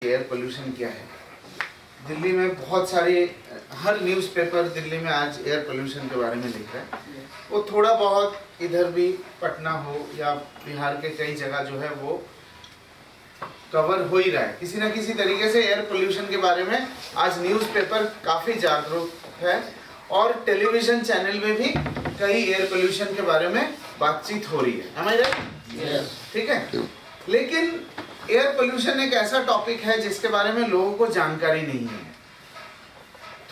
Air pollution क्या है। दिल्ली में बहुत सारे हर न्यूज़पेपर दिल्ली में आज एयर पोल्यूशन के बारे में लिख रहा है। वो थोड़ा बहुत इधर भी पटना हो या बिहार के कई जगह जो है वो कवर हो ही रहा है किसी न किसी तरीके से। एयर पोल्यूशन के बारे में आज न्यूज़पेपर काफ़ी जागरूक है और टेलीविज़न चैनल में भी कई एयर पोल्यूशन के बारे में बातचीत हो रही है। Am I right? ठीक है, लेकिन एयर पोल्यूशन एक ऐसा टॉपिक है जिसके बारे में लोगों को जानकारी नहीं है।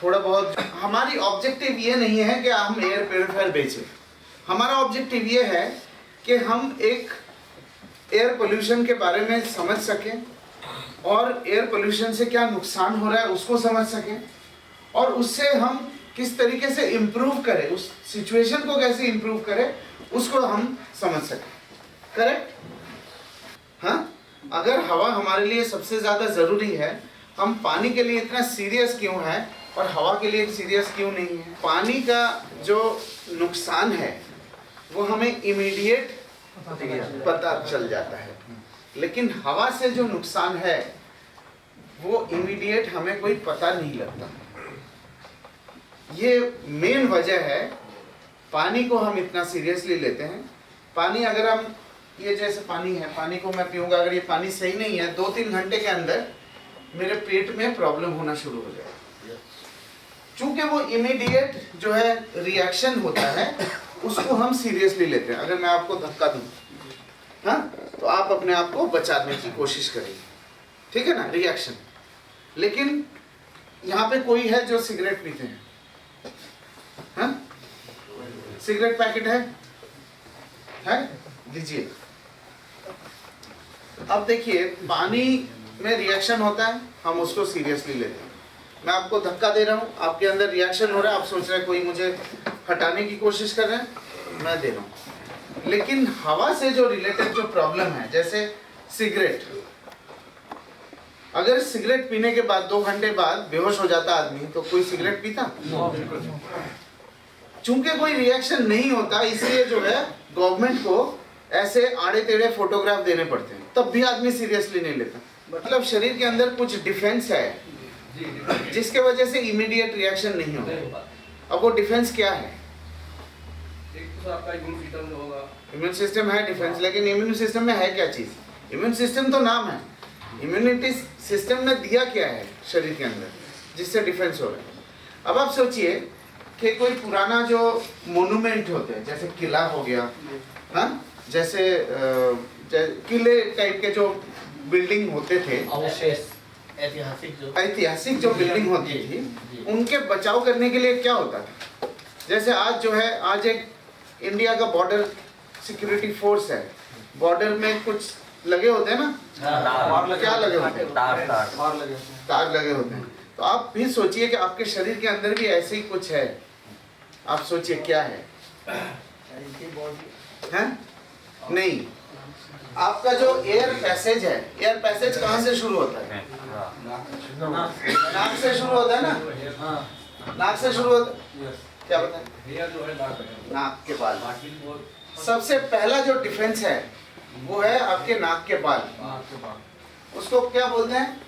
थोड़ा बहुत हमारी ऑब्जेक्टिव ये नहीं है कि हम एयर प्योरीफायर बेचें। हमारा ऑब्जेक्टिव ये है कि हम एक एयर पोल्यूशन के बारे में समझ सकें और एयर पोल्यूशन से क्या नुकसान हो रहा है उसको समझ सकें और उससे हम किस तरीके से इम्प्रूव करें, उस सिचुएशन को कैसे इम्प्रूव करें उसको हम समझ सकें। करेक्ट? हाँ, अगर हवा हमारे लिए सबसे ज़्यादा ज़रूरी है, हम पानी के लिए इतना सीरियस क्यों है और हवा के लिए सीरियस क्यों नहीं है? पानी का जो नुकसान है वो हमें इमीडिएट पता चल जाता है, लेकिन हवा से जो नुकसान है वो इमीडिएट हमें कोई पता नहीं लगता। ये मेन वजह है पानी को हम इतना सीरियसली लेते हैं। पानी अगर हम ये जैसे पानी है, पानी को मैं पीऊँगा, अगर ये पानी सही नहीं है 2-3 घंटे के अंदर मेरे पेट में प्रॉब्लम होना शुरू हो जाएगा। चूँकि वो इमीडिएट जो है रिएक्शन होता है उसको हम सीरियसली लेते हैं। अगर मैं आपको धक्का दूँ हाँ, तो आप अपने आप को बचाने की कोशिश करेंगे, ठीक है ना, रिएक्शन। लेकिन यहाँ पे कोई है जो सिगरेट पीते हैं, हाँ, सिगरेट पैकेट है लीजिए। अब देखिए पानी में रिएक्शन होता है, हम उसको सीरियसली लेते हैं। मैं आपको धक्का दे रहा हूँ, आपके अंदर रिएक्शन हो रहा है, आप सोच रहे हैं कोई मुझे हटाने की कोशिश कर रहे हैं, मैं दे रहा हूँ। लेकिन हवा से जो रिलेटेड जो प्रॉब्लम है, जैसे सिगरेट, अगर सिगरेट पीने के बाद 2 घंटे बाद बेहोश हो जाता आदमी तो कोई सिगरेट पीता? चूंकि कोई रिएक्शन नहीं होता इसलिए जो है गवर्नमेंट को ऐसे आड़े टेढ़े फोटोग्राफ देने पड़ते हैं, तब भी आदमी सीरियसली नहीं लेता। मतलब शरीर के अंदर कुछ डिफेंस है जिसके वजह से इमीडिएट रिएक्शन नहीं होता। अब वो डिफेंस क्या है? एक तो आपका इम्यून सिस्टम होगा। इम्यून सिस्टम है डिफेंस, लेकिन इम्यून सिस्टम में है क्या चीज? इम्यून सिस्टम तो नाम है, इम्यूनिटी सिस्टम ने दिया क्या है शरीर के अंदर जिससे डिफेंस हो रहा है। अब आप सोचिए कि कोई पुराना जो मोन्यूमेंट होते हैं, जैसे किला हो गया, हाँ, जैसे किले टाइप के जो बिल्डिंग होते थे, ऐतिहासिक जो बिल्डिंग होती थी, उनके बचाव करने के लिए क्या होता था? जैसे आज जो है, आज एक इंडिया का बॉर्डर सिक्योरिटी फोर्स है, बॉर्डर में कुछ लगे होते हैं ना, क्या लगे होते हैं? तार लगे होते हैं। तो आप भी सोचिए कि आपके शरीर के अंदर भी ऐसे ही कुछ है। आप सोचिए क्या है? हैं? नहीं, आपका जो एयर पैसेज है, एयर पैसेज कहाँ से शुरू होता है? नाक से शुरू होता है ना, नाक से शुरू होता है। क्या बताएं? नाक के बाल। सबसे पहला जो डिफेंस है वो है आपके नाक के बाल। उसको क्या बोलते हैं?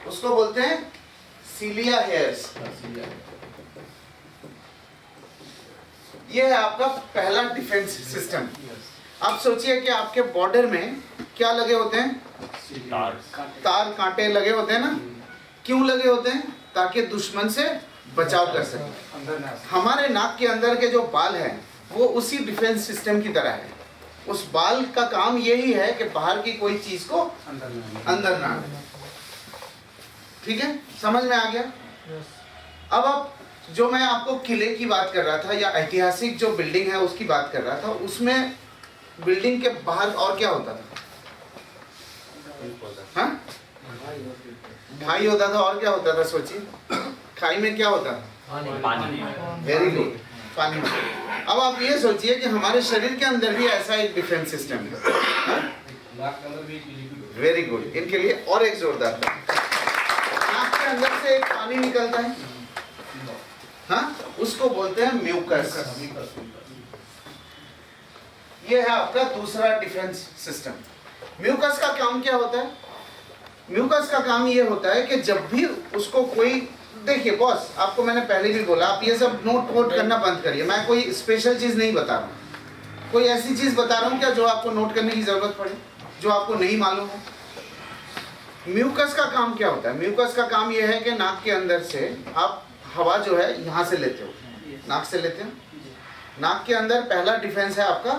उसको बोलते हैं सीलिया हेयर्स। ये है आपका पहला डिफेंस सिस्टम। आप सोचिए कि आपके बॉर्डर में क्या लगे होते हैं? तार कांटे लगे होते हैं ना। क्यों लगे होते हैं? ताकि दुश्मन से बचाव कर सके। हमारे नाक के अंदर के जो बाल हैं वो उसी डिफेंस सिस्टम की तरह है। उस बाल का काम यही है कि बाहर की कोई चीज को अंदर ना आए। ठीक है, समझ में आ गया? अब जो मैं आपको किले की बात कर रहा था या ऐतिहासिक जो बिल्डिंग है उसकी बात कर रहा था, उसमें बिल्डिंग के बाहर और क्या होता था? हाँ? खाई होता था। और क्या होता था? सोचिए, खाई में क्या होता था? पानी। वेरी गुड, पानी। अब आप ये सोचिए कि हमारे शरीर के अंदर भी ऐसा एक डिफेंस सिस्टम है। वेरी गुड, इनके लिए और एक जोरदार। नाक के अंदर से एक पानी निकलता है, हाँ, उसको बोलते हैं म्यूकस। ये है आपका दूसरा डिफेंस सिस्टम। म्यूकस का काम क्या होता है? म्यूकस का काम ये होता है कि जब भी उसको कोई, देखिए बॉस, आपको मैंने पहले भी बोला, आप ये सब नोट करना बंद करिए। मैं कोई स्पेशल चीज़ नहीं बता रहा हूँ, कोई ऐसी चीज़ बता रहा हूँ क्या जो आपको नोट करने की ज़रूरत पड़े, जो आपको नहीं मालूम हो। म्यूकस का काम क्या होता है? म्यूकस का काम ये है कि नाक के अंदर से आप हवा जो है यहाँ से लेते हो, नाक से लेते हो। नाक के अंदर पहला डिफेंस है आपका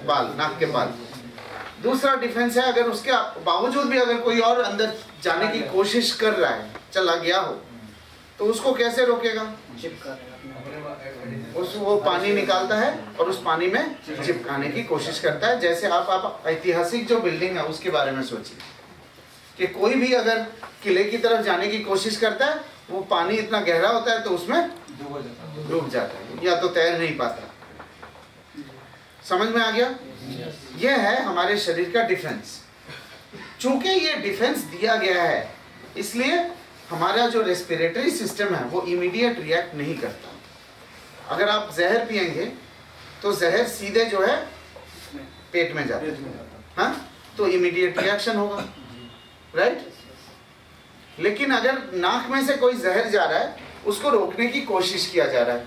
बाल, नाक के बाल। दूसरा डिफेंस है, अगर उसके बावजूद भी अगर कोई और अंदर जाने की कोशिश कर रहा है, चला गया हो, तो उसको कैसे रोकेगा? वो पानी निकालता है और उस पानी में चिपकाने की कोशिश करता है। जैसे आप ऐतिहासिक जो बिल्डिंग है उसके बारे में सोचिए कि कोई भी अगर किले की तरफ जाने की कोशिश करता है, वो पानी इतना गहरा होता है तो उसमें डूब जाता है या तो तैर नहीं पाता। समझ में आ गया? यह है हमारे शरीर का डिफेंस। चूंकि ये डिफेंस दिया गया है, इसलिए हमारा जो रेस्पिरेटरी सिस्टम है वो इमीडिएट रिएक्ट नहीं करता। अगर आप जहर पिएंगे तो जहर सीधे जो है पेट में जाता है, हाँ, तो इमीडिएट रिएक्शन होगा, राइट। लेकिन अगर नाक में से कोई जहर जा रहा है, उसको रोकने की कोशिश किया जा रहा है,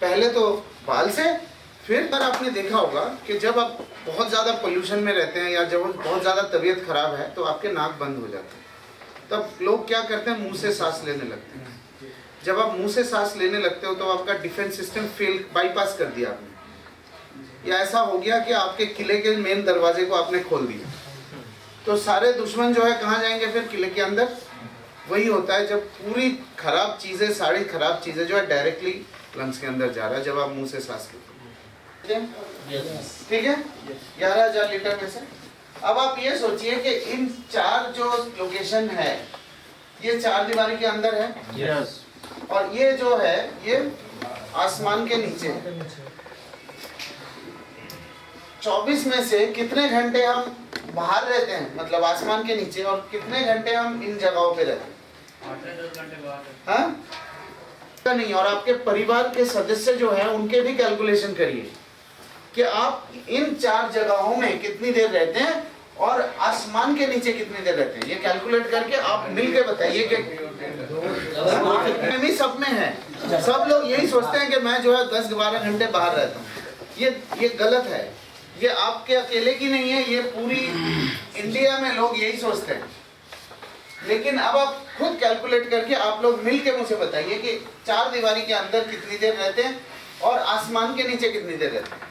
पहले तो बाल से, फिर पर आपने देखा होगा कि जब आप बहुत ज़्यादा पोल्यूशन में रहते हैं या जब बहुत ज़्यादा तबीयत खराब है तो आपके नाक बंद हो जाते हैं। तब लोग क्या करते हैं? मुंह से सांस लेने लगते हैं। जब आप मुंह से सांस लेने लगते हो तो आपका डिफेंस सिस्टम फेल, बाईपास कर दिया आपने, या ऐसा हो गया कि आपके किले के मेन दरवाजे को आपने खोल दिया, तो सारे दुश्मन जो है कहाँ जाएंगे फिर? किले के अंदर। वही होता है जब पूरी खराब चीज़ें, सारी खराब चीज़ें जो है डायरेक्टली लंग्स के अंदर जा रहा है जब आप मुंह से सांस लेते हो। ठीक है, 11,000 लीटर में से। अब आप ये सोचिए कि इन 4 जो लोकेशन है, ये 4 दीवारी के अंदर है, yes. और ये जो है ये आसमान के नीचे है। 24 में से कितने घंटे हम बाहर रहते हैं, मतलब आसमान के नीचे, और कितने घंटे हम इन जगहों पे रहते हैं? 8-10 घंटे बाहर। हाँ नहीं। और आपके परिवार के सदस्य जो हैं उनके भी कैलकुलेशन करिए कि आप इन 4 जगहों में कितनी देर रहते हैं और आसमान के नीचे कितनी देर रहते हैं। ये कैलकुलेट करके आप मिलके बताइए कि सब में है। सब लोग यही सोचते हैं कि मैं जो है 10-12 घंटे बाहर रहता हूँ। ये गलत है। ये आपके अकेले की नहीं है, ये पूरी इंडिया में लोग यही सोचते हैं। लेकिन अब आप खुद कैलकुलेट करके आप लोग मिलके मुझे बताइए कि 4 दीवारी के अंदर कितनी देर रहते हैं और आसमान के नीचे कितनी देर रहते हैं।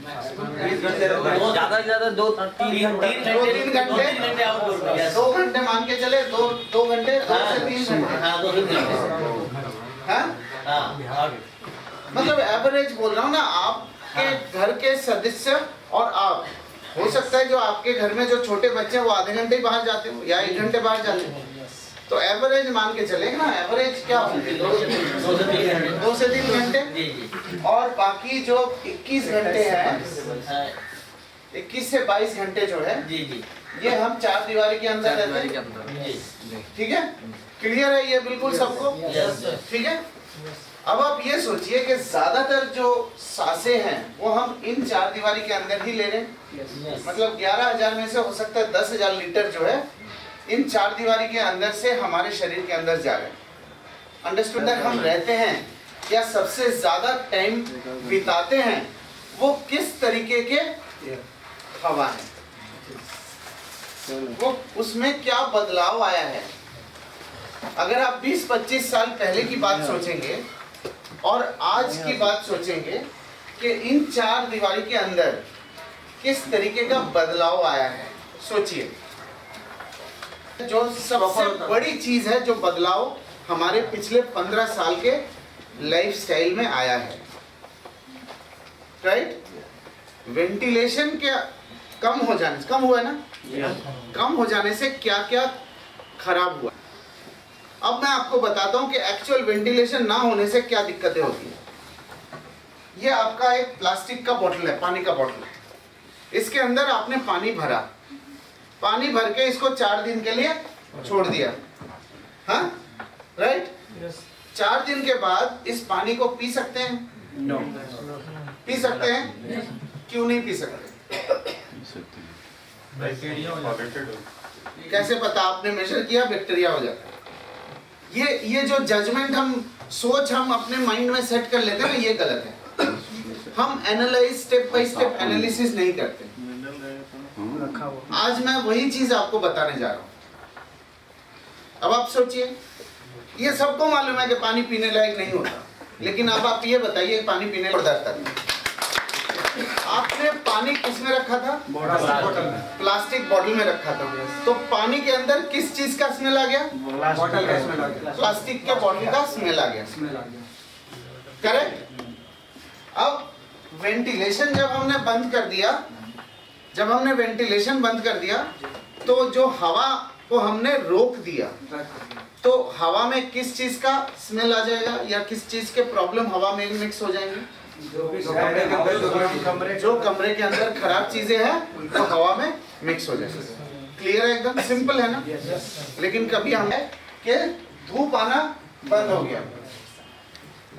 ज्यादा से ज्यादा 2-3 घंटे 2 घंटे मान के चले, 2 घंटे, 2 से 3 घंटे। हाँ, मतलब एवरेज बोल रहा हूँ ना। आपके घर के सदस्य और आप, हो सकता है जो आपके घर में जो छोटे बच्चे हैं वो आधे घंटे ही बाहर जाते हो या 1 घंटे बाहर जाते हो, तो एवरेज मान के चलेगा ना। एवरेज क्या होंगे? 2 से 3 घंटे। और बाकी जो 21 घंटे हैं, 21 से 22 घंटे जो है, ये हम 4 दीवारी के अंदर रहते हैं। ठीक है, क्लियर है ये बिल्कुल सबको? ठीक है। अब आप ये सोचिए कि ज्यादातर जो सांसें हैं वो हम इन 4 दीवारी के अंदर ही ले रहे हैं। मतलब 11,000 में से हो सकता है 10,000 लीटर जो है इन 4 दीवारी के अंदर से हमारे शरीर के अंदर जा रहे हैं। अंडरस्टैंड? हम रहते हैं या सबसे ज्यादा टाइम बिताते हैं वो किस तरीके के हवा है, वो उसमें क्या बदलाव आया है। अगर आप 20-25 साल पहले की बात सोचेंगे और आज की बात सोचेंगे कि इन 4 दीवारी के अंदर किस तरीके का बदलाव आया है, सोचिए। जो सबसे बड़ी चीज है, जो बदलाव हमारे पिछले 15 साल के लाइफस्टाइल में आया है, राइट। वेंटिलेशन के कम हो जाने से, कम हुआ है ना, कम हो जाने से क्या क्या खराब हुआ। अब मैं आपको बताता हूं कि एक्चुअल वेंटिलेशन ना होने से क्या दिक्कतें होती हैं। ये आपका एक प्लास्टिक का बोतल है, पानी का बोतल है। इसके अंदर आपने पानी भरा, पानी भर के इसको 4 दिन के लिए छोड़ दिया, हाँ, राइट। 4 दिन के बाद इस पानी को पी सकते हैं? पी सकते हैं? क्यों नहीं पी सकते? कैसे पता? आपने मेजर किया, बैक्टीरिया हो जाता है। ये जो जजमेंट हम सोच हम अपने माइंड में सेट कर लेते हैं ना, ये गलत है। हम analyse step by step analysis नहीं करते। आज मैं वही चीज आपको बताने जा रहा हूं। अब आप सोचिए, ये सबको मालूम है कि पानी पीने लायक नहीं होता, लेकिन अब आप ये बताइए पानी पीने पदार्थ था। आपने पानी किस में रखा था? प्लास्टिक बॉटल में रखा था। तो पानी के अंदर किस चीज का स्मेल आ गया? बॉटल का स्मेल आ गया, प्लास्टिक के बॉटल का स्मेल आ गया। करेक्ट। अब वेंटिलेशन जब हमने बंद कर दिया, जब हमने वेंटिलेशन बंद कर दिया तो जो हवा को हमने रोक दिया, तो हवा में किस चीज का स्मेल आ जाएगा या किस चीज के प्रॉब्लम हवा में मिक्स हो जाएंगे? जो कमरे के अंदर खराब चीजें हैं तो हवा में मिक्स हो जाएंगे। क्लियर है? एकदम सिंपल है ना? लेकिन कभी हम है कि धूप आना बंद हो गया।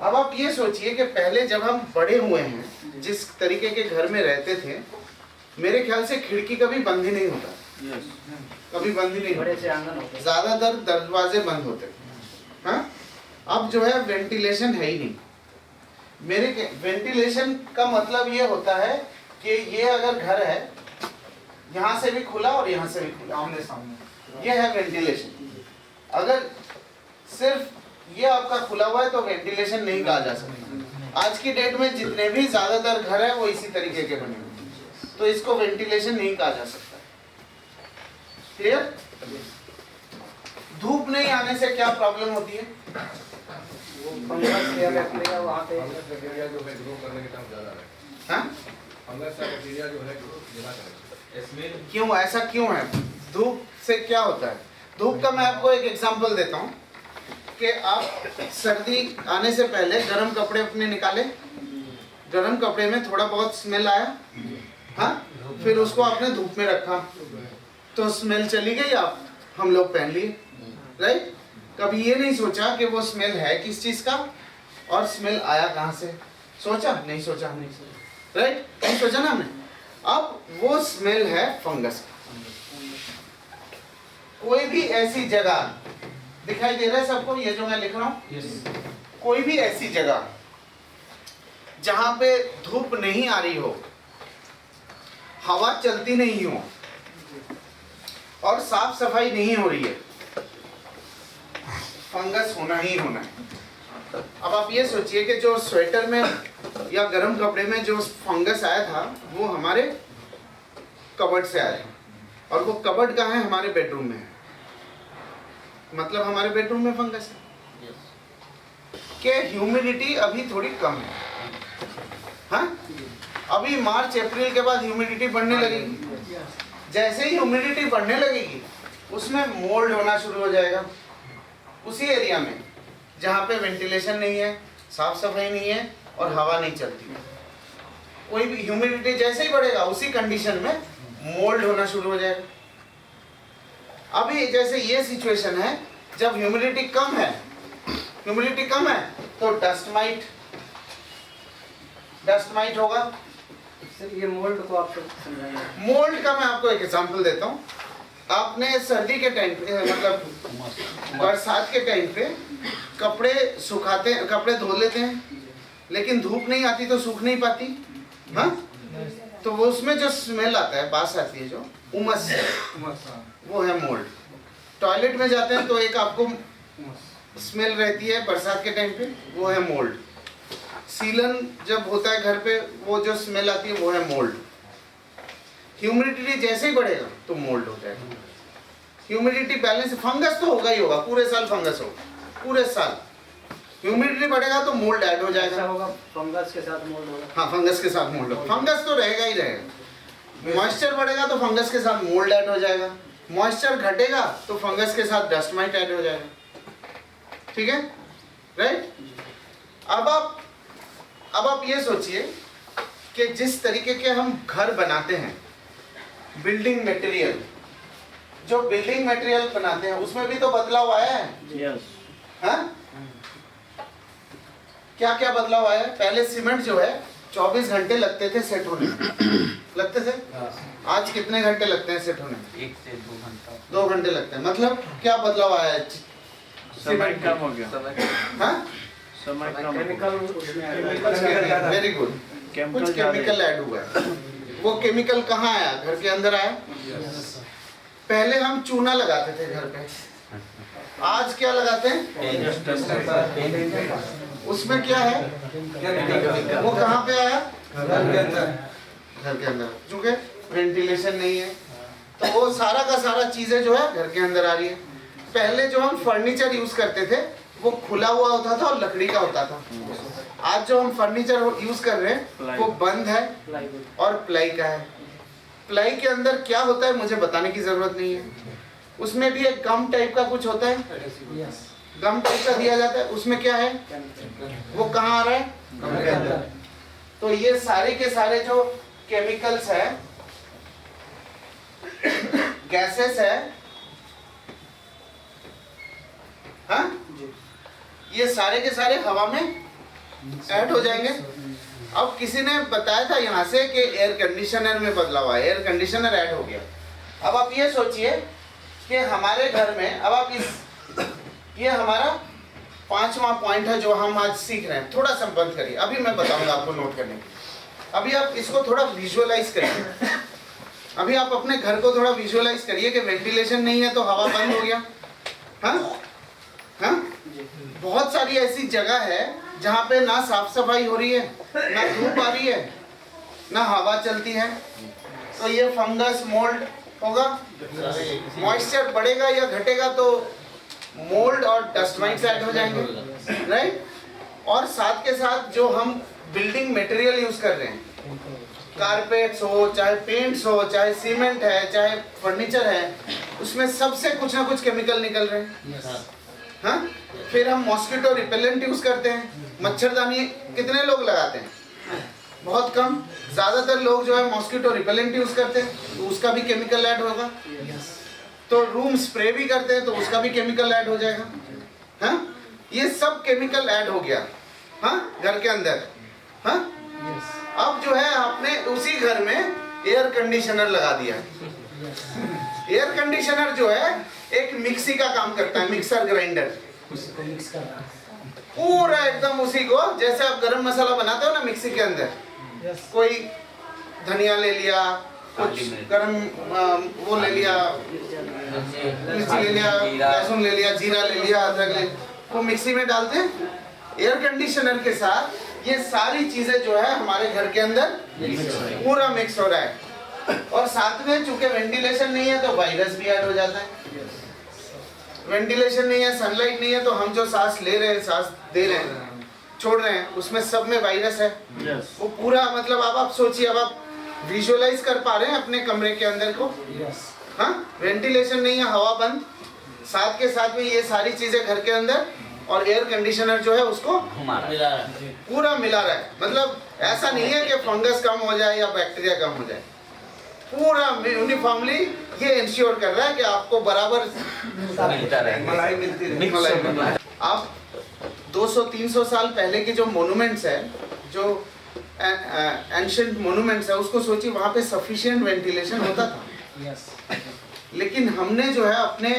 अब आप ये सोचिए कि पहले जब हम बड़े हुए हैं, जिस तरीके के घर में रहते थे, मेरे ख्याल से खिड़की कभी बंद ही नहीं होता। कभी बंद ही नहीं होता, ज्यादातर दरवाजे बंद होते थे। हाँ? अब जो है वेंटिलेशन है ही नहीं। वेंटिलेशन का मतलब ये होता है कि ये अगर घर है, यहाँ से भी खुला और यहाँ से भी खुला, आमने सामने, ये है वेंटिलेशन। अगर सिर्फ ये आपका खुला हुआ है तो वेंटिलेशन नहीं कहा जा सकता। आज की डेट में जितने भी ज्यादातर घर है वो इसी तरीके के बने हुए हैं, तो इसको वेंटिलेशन नहीं कहा जा सकता। क्लियर? धूप नहीं आने से क्या प्रॉब्लम होती है? क्यों, ऐसा क्यों है? धूप से क्या होता है? धूप का मैं आपको एक एग्जांपल देता हूँ कि आप सर्दी आने से पहले गर्म कपड़े अपने निकाले, गर्म कपड़े में थोड़ा बहुत स्मेल आया, हाँ, फिर उसको आपने धूप में रखा तो स्मेल चली गई, आप हम लोग पहन लिए, राइट? कभी ये नहीं सोचा कि वो स्मेल है किस चीज का और स्मेल आया कहाँ से? सोचा? नहीं सोचा हमने, राइट? नहीं सोचा ना हमने। अब वो स्मेल है फंगस का। कोई भी ऐसी जगह दिखाई दे रहा है सबको, ये जो मैं लिख रहा हूँ, कोई भी ऐसी जगह जहां पे धूप नहीं आ रही हो, हवा चलती नहीं हो और साफ सफाई नहीं हो रही है, फंगस होना ही होना है। अब आप ये सोचिए कि जो स्वेटर में या गर्म कपड़े में जो फंगस आया था वो हमारे कबर्ड से आया, और वो कबर्ड कहाँ है? हमारे बेडरूम में है। मतलब हमारे बेडरूम में फंगस है। कि ह्यूमिडिटी अभी थोड़ी कम है, हाँ? अभी मार्च अप्रैल के बाद ह्यूमिडिटी बढ़ने लगेगी। जैसे ही ह्यूमिडिटी बढ़ने लगेगी उसमें मोल्ड होना शुरू हो जाएगा। उसी एरिया में जहाँ पे वेंटिलेशन नहीं है, साफ सफाई नहीं है और हवा नहीं चलती, कोई भी ह्यूमिडिटी जैसे ही बढ़ेगा उसी कंडीशन में मोल्ड होना शुरू हो जाएगा। अभी जैसे ये सिचुएशन है, जब ह्यूमिडिटी कम है, ह्यूमिडिटी कम है तो डस्ट माइट होगा। सर ये मोल्ड को आप समझाइए। मोल्ड का मैं आपको एक एग्जांपल देता हूँ। आपने सर्दी के टाइम पे, मतलब बरसात के टाइम पे कपड़े सुखाते हैं, कपड़े धो लेते हैं, लेकिन धूप नहीं आती तो सूख नहीं पाती, हाँ? तो वो उसमें जो स्मेल आता है, बास आती है, जो उमस, वो है मोल्ड। टॉयलेट में जाते हैं तो एक आपको स्मेल रहती है बरसात के टाइम पे, वो है मोल्ड। सीलन जब होता है घर पे, वो जो स्मेल आती है वो है मोल्ड। ह्यूमिडिटी जैसे ही बढ़ेगा तो मोल्ड हो जाएगा। ह्यूमिडिटी बैलेंस, फंगस तो होगा ही होगा, पूरे साल फंगस होगा, पूरे साल। ह्यूमिडिटी बढ़ेगा तो मोल्ड ऐड हो जाएगा, होगा फंगस के साथ मोल्ड होगा। हाँ, फंगस के साथ मोल्ड होगा। फंगस तो रहेगा ही रहेगा। मॉइस्चर बढ़ेगा तो फंगस के साथ मोल्ड ऐड हो जाएगा, मॉइस्चर घटेगा तो फंगस के साथ डस्ट माइट ऐड हो जाएगा। ठीक है, राइट? अब आप ये सोचिए कि जिस तरीके के हम घर बनाते हैं, बिल्डिंग मटेरियल, जो बिल्डिंग मटेरियल बनाते हैं उसमें भी तो बदलाव आया है। हाँ? क्या क्या बदलाव आया है? पहले सीमेंट जो है 24 घंटे लगते थे सेट होने में। लगते थे? आज कितने घंटे लगते हैं सेट होने में? 1 से 2 घंटा। 2 घंटे लगते हैं। मतलब क्या बदलाव आया है? समय कम हो गया। हाँ? समय कम हो गया। केमिकल उसमें वेरी गुड। कुछ केमिकल ऐड हुआ है। वो केमिकल कहाँ आया? घर के अंदर आया। पहले हम चूना लगाते थे घर पे, आज क्या लगाते हैं? उसमें क्या है? वो कहाँ पे आया? घर के अंदर। घर के अंदर, क्योंकि वेंटिलेशन नहीं है तो वो सारा का सारा चीजें जो है घर के अंदर आ रही है। पहले जो हम फर्नीचर यूज करते थे वो खुला हुआ होता था और लकड़ी का होता था। आज जो हम फर्नीचर यूज कर रहे हैं वो बंद है और प्लाई का है। प्लाई के अंदर क्या होता है मुझे बताने की जरूरत नहीं है। उसमें भी एक गम टाइप का कुछ होता है, गम टाइप का दिया जाता है। उसमें क्या है? वो कहाँ आ रहा है? गम के अंदर। तो ये सारे के सारे जो केमिकल्स है, गैसेस है, हाँ? ये सारे के सारे हवा में ऐड हो जाएंगे। अब किसी ने बताया था यहाँ से कि एयर कंडीशनर में बदलाव आया, एयर कंडीशनर ऐड हो गया। अब आप ये सोचिए कि हमारे घर में, अब आप ये हमारा 5वां पॉइंट है जो हम आज सीख रहे हैं। थोड़ा संबंध करिए, अभी मैं बताऊंगा आपको नोट करने के। अभी आप इसको थोड़ा विजुअलाइज करिए। अभी आप अपने घर को थोड़ा विजुअलाइज करिए कि वेंटिलेशन नहीं है तो हवा बंद हो गया। हाँ? हाँ? बहुत सारी ऐसी जगह है जहाँ पे ना साफ सफाई हो रही है, ना धूप आ रही है, ना हवा चलती है। तो ये फंगस, मोल्ड होगा। मॉइस्चर बढ़ेगा या घटेगा तो मोल्ड और डस्ट माइट्स ऐड हो जाएंगे, राइट? और साथ के साथ जो हम बिल्डिंग मटेरियल यूज कर रहे हैं, कारपेट्स हो, चाहे पेंट्स हो, चाहे सीमेंट है, चाहे फर्नीचर है, उसमें सबसे कुछ ना कुछ केमिकल निकल रहे हैं। हाँ? फिर हम मॉस्किटो रिपेलेंट यूज करते हैं। मच्छरदानी कितने लोग लगाते हैं? बहुत कम। ज्यादातर लोग जो है मॉस्किटो रिपेलेंट यूज करते हैं, तो उसका भी केमिकल ऐड होगा। तो रूम स्प्रे भी करते हैं तो उसका भी केमिकल ऐड हो जाएगा। हाँ? ये सब केमिकल ऐड हो गया, हाँ, घर के अंदर। हाँ? अब जो है आपने उसी घर में एयर कंडीशनर लगा दिया। एयर कंडीशनर जो है एक मिक्सी का काम करता है, मिक्सर ग्राइंडर। पूरा एकदम उसी को, जैसे आप गरम मसाला बनाते हो ना मिक्सी के अंदर, कोई धनिया ले लिया, कुछ गरम वो ले लिया, मिर्ची ले लिया, लहसुन ले लिया, जीरा ले लिया, अदरक ले, वो मिक्सी में डालते हैं। एयर कंडीशनर के साथ ये सारी चीजें जो है हमारे घर के अंदर पूरा मिक्स हो रहा है। और साथ में चूंकि वेंटिलेशन नहीं है तो वायरस भी ऐड हो जाता है। वेंटिलेशन नहीं है, सनलाइट नहीं है, तो हम जो सांस ले रहे हैं, सांस दे रहे हैं, छोड़ रहे हैं, उसमें सब में वायरस है। वो पूरा, मतलब अब आप सोचिए, अब आप विजुअलाइज कर पा रहे हैं अपने कमरे के अंदर को? हाँ? वेंटिलेशन नहीं है, हवा बंद, साथ के साथ में ये सारी चीजें घर के अंदर, और एयर कंडीशनर जो है उसको पूरा मिला रहा है। मतलब ऐसा नहीं है कि फंगस कम हो जाए या बैक्टीरिया कम हो जाए, पूरा यूनिफॉर्मली ये इंश्योर कर रहा है कि आपको बराबर मलाई मिलती रहे। आप 200-300 साल पहले की जो मोनूमेंट्स है, जो एंशिएंट मोनूमेंट्स है, उसको सोचिए, वहाँ पे सफिशिएंट वेंटिलेशन होता था। लेकिन हमने जो है अपने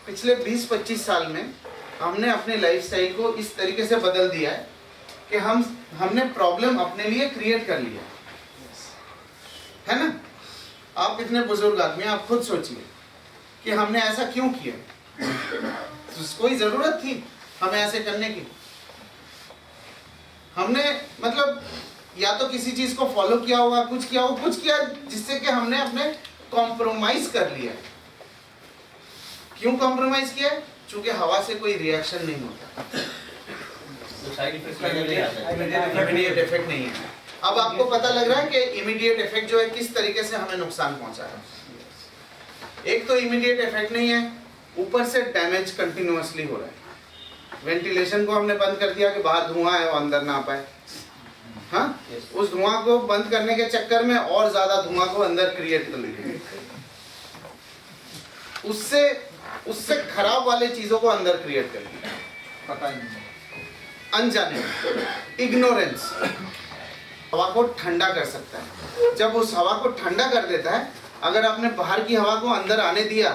पिछले 20-25 साल में हमने अपने लाइफस्टाइल को इस तरीके से बदल दिया है कि हमने प्रॉब्लम अपने लिए क्रिएट कर लिया है ना। आप इतने बुजुर्ग आदमी, आप खुद सोचिए कि हमने ऐसा क्यों किया। कोई जरूरत थी हमें ऐसे करने की? हमने मतलब या तो किसी चीज को फॉलो किया होगा, कुछ किया जिससे कि हमने अपने कॉम्प्रोमाइज कर लिया। क्यों कॉम्प्रोमाइज किया? चूंकि हवा से कोई रिएक्शन नहीं होता, इमीडिएट इफेक्ट नहीं है। अब आपको पता लग रहा है कि इमीडिएट इफेक्ट जो है किस तरीके से हमें नुकसान पहुंचा है। एक तो इमीडिएट इफेक्ट नहीं है, ऊपर से डैमेज कंटिन्यूअसली हो रहा है। वेंटिलेशन को हमने बंद कर दिया कि बाहर धुआं है वो अंदर ना पाए। हाँ? उस धुआं को बंद करने के चक्कर में और ज्यादा धुआं को अंदर क्रिएट कर लिया। उससे खराब वाले चीजों को अंदर क्रिएट कर लिया, पता ही नहीं, अनजाने, इग्नोरेंस। हवा को ठंडा कर सकता है। जब उस हवा को ठंडा कर देता है, अगर आपने बाहर की हवा को अंदर आने दिया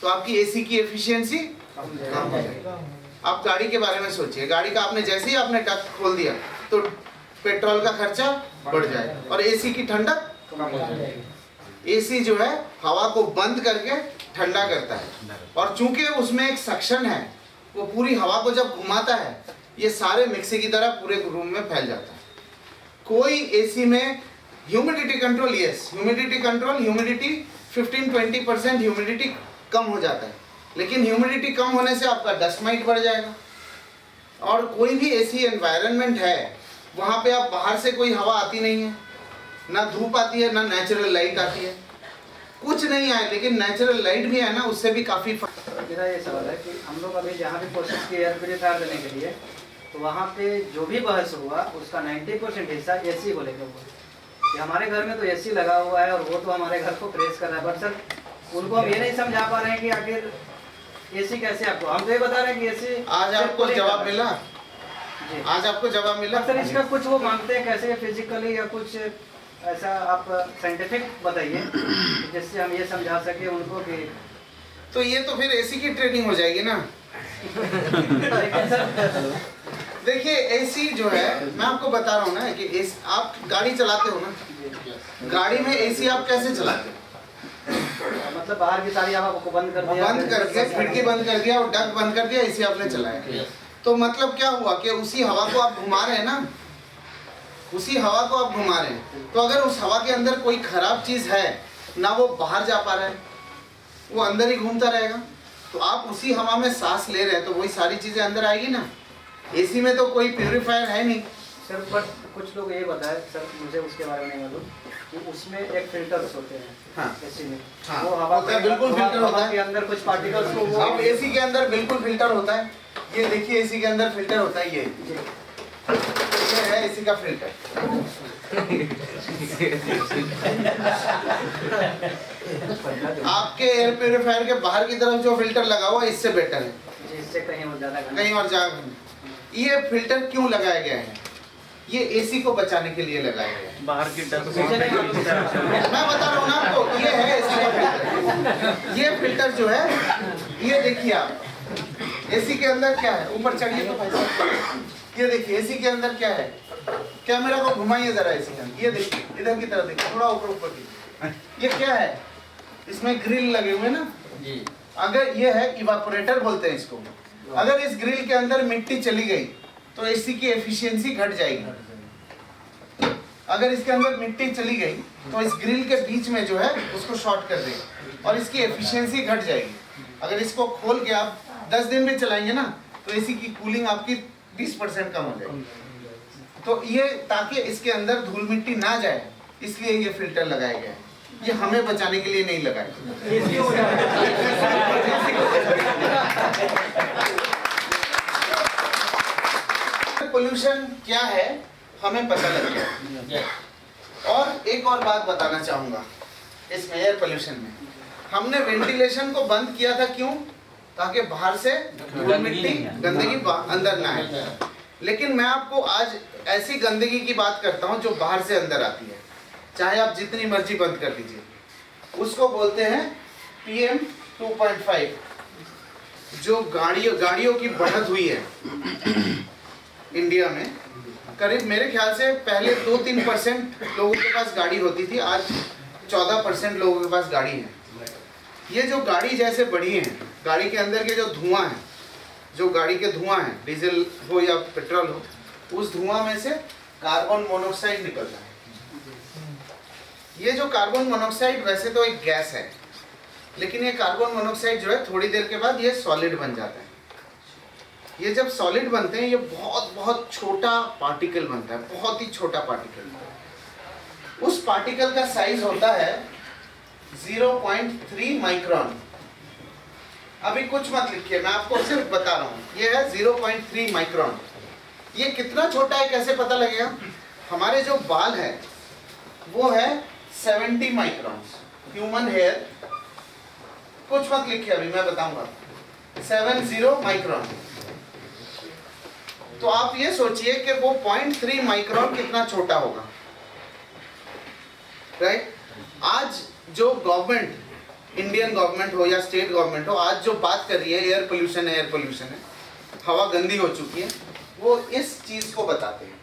तो आपकी एसी की एफिशिएंसी कम हो जाएगी। आप गाड़ी के बारे में सोचिए, गाड़ी का आपने जैसे ही आपने डक्ट खोल दिया तो पेट्रोल का खर्चा बढ़ जाएगा और एसी की ठंडक कम हो जाएगी। एसी जो है हवा को बंद करके ठंडा करता है और चूंकि उसमें एक सक्शन है, वो पूरी हवा को जब घुमाता है ये सारे मिक्सी की तरह पूरे रूम में फैल जाता है। कोई एसी में humidity control, yes humidity control, humidity 15-20% humidity कम हो जाता है, लेकिन ह्यूमिडिटी कम होने से आपका डस्ट माइट बढ़ जाएगा। और कोई भी ऐसी एनवायरनमेंट है वहाँ पे आप बाहर से कोई हवा आती नहीं है, ना धूप आती है, ना नेचुरल लाइट आती है, कुछ नहीं आए, लेकिन नेचुरल लाइट भी है ना, उससे भी काफ़ी मेरा ये सवाल है कि हम लोग अभी जहाँ भी कोशिश की एयर प्यूरीफायर देने के लिए, तो वहाँ पे जो भी बहस हुआ उसका 90% हिस्सा एसी को लेकर हुआ कि हमारे घर में तो एसी लगा हुआ है और वो तो हमारे घर को प्रेस कर रहा है। बट सर उनको हम ये नहीं समझा पा रहे हैं कि आखिर एसी कैसे, आपको हम तो ये बता रहे हैं कि एसी आज आपको जवाब मिला, जी आज आपको जवाब मिला। सर इसका कुछ वो मांगते हैं कैसे, फिजिकली या कुछ ऐसा आप साइंटिफिक बताइए जिससे हम ये समझा सके उनको कि तो ये तो फिर एसी की ट्रेनिंग हो जाएगी ना। लेकिन सर देखिए एसी जो है, मैं आपको बता रहा हूँ ना कि आप गाड़ी चलाते हो ना, गाड़ी में एसी आप कैसे चलाते हो? मतलब बाहर की सारी हवा को बंद कर दिया, बंद करके खिड़की बंद कर दिया और डक बंद कर दिया, एसी आपने चलाया। तो मतलब क्या हुआ कि उसी हवा को आप घुमा रहे हैं ना, उसी हवा को आप घुमा रहे हैं। तो अगर उस हवा के अंदर कोई खराब चीज है ना, वो बाहर जा पा रहा है, वो अंदर ही घूमता रहेगा। तो आप उसी हवा में सांस ले रहे हैं तो वही सारी चीजें अंदर आएगी ना। एसी में तो कोई प्यूरिफायर है नहीं सर। बट कुछ लोग ये बताए सर, मुझे उसके बारे में नहीं मालूम कि उसमें एक फिल्टर्स होते हैं। हाँ। एसी में हाँ, वो हवा होता है, बिल्कुल फिल्टर होता है के अंदर कुछ पार्टिकल्स को वो अब एसी के अंदर बिल्कुल फिल्टर होता है। ये देखिए एसी के अंदर फिल्टर होता है, ये है एसी का फिल्टर। आपके एयर प्यूरिफायर के बाहर की तरफ जो फिल्टर लगा हुआ है इससे बेटर है, इससे कहीं और ज्यादा कहीं और जा। ये फिल्टर क्यों लगाया गया है? ये एसी को बचाने के लिए लगाया गया है। बाहर की डस्ट मैं बता रहा हूँ ना आपको, ये है एसी का फिल्टर। ये फिल्टर जो है, ये देखिए आप एसी के अंदर क्या है, ऊपर चढ़िए तो भाई साहब, ये देखिए एसी के अंदर क्या है। कैमरा को घुमाइए जरा एसी के अंदर, ये देखिए इधर की तरफ देखिए, थोड़ा ऊपर ऊपर की। ये क्या है, इसमें ग्रिल लगे हुए ना जी। अगर ये है इवापोरेटर बोलते हैं इसको। अगर इस ग्रिल के अंदर मिट्टी चली गई तो एसी की एफिशिएंसी घट जाएगी। अगर इसके अंदर मिट्टी चली गई तो इस ग्रिल के बीच में जो है उसको शॉर्ट कर देगा और इसकी एफिशिएंसी घट जाएगी। अगर इसको खोल के आप 10 दिन भी चलाएंगे ना तो एसी की कूलिंग आपकी 20% कम हो जाएगी। तो ये ताकि इसके अंदर धूल मिट्टी ना जाए इसलिए ये फिल्टर लगाया गया है। ये हमें बचाने के लिए नहीं लगाया। पोल्यूशन क्या है हमें पता लग गया। और एक और बात बताना चाहूंगा, इसमें एयर पोल्यूशन में हमने वेंटिलेशन को बंद किया था, क्यों? ताकि बाहर से मिट्टी गंदगी अंदर ना आए। लेकिन मैं आपको आज ऐसी गंदगी की बात करता हूं जो बाहर से अंदर आती है, चाहे आप जितनी मर्जी बंद कर लीजिए। उसको बोलते हैं PM 2.5। जो गाड़ियों की बढ़त हुई है इंडिया में, करीब मेरे ख्याल से पहले 2-3% लोगों के पास गाड़ी होती थी, आज 14% लोगों के पास गाड़ी है। ये जो गाड़ी जैसे बढ़ी है, गाड़ी के अंदर के जो धुआं है, जो गाड़ी के धुआं है, डीजल हो या पेट्रोल हो, उस धुआं में से कार्बन मोनोऑक्साइड निकलता है। ये जो कार्बन मोनोऑक्साइड वैसे तो एक गैस है, लेकिन ये कार्बन मोनोऑक्साइड जो है थोड़ी देर के बाद ये सॉलिड बन जाता है। ये जब सॉलिड बनते हैं ये बहुत बहुत छोटा पार्टिकल बनता है, बहुत ही छोटा पार्टिकल। उस पार्टिकल का साइज होता है 0.3 माइक्रोन। अभी कुछ मत लिखिए, मैं आपको सिर्फ बता रहा हूँ, ये है 0.3 माइक्रोन। ये कितना छोटा है कैसे पता लगेगा? हमारे जो बाल है वो है 70 माइक्रोन। ह्यूमन हेयर, कुछ मत लिखिए अभी, मैं बताऊंगा, 70 माइक्रोन। तो आप ये सोचिए कि वो 0.3 माइक्रोन कितना छोटा होगा। राइट। आज जो गवर्नमेंट, इंडियन गवर्नमेंट हो या स्टेट गवर्नमेंट हो, आज जो बात कर रही है एयर पोल्यूशन है, हवा गंदी हो चुकी है, वो इस चीज को बताते हैं।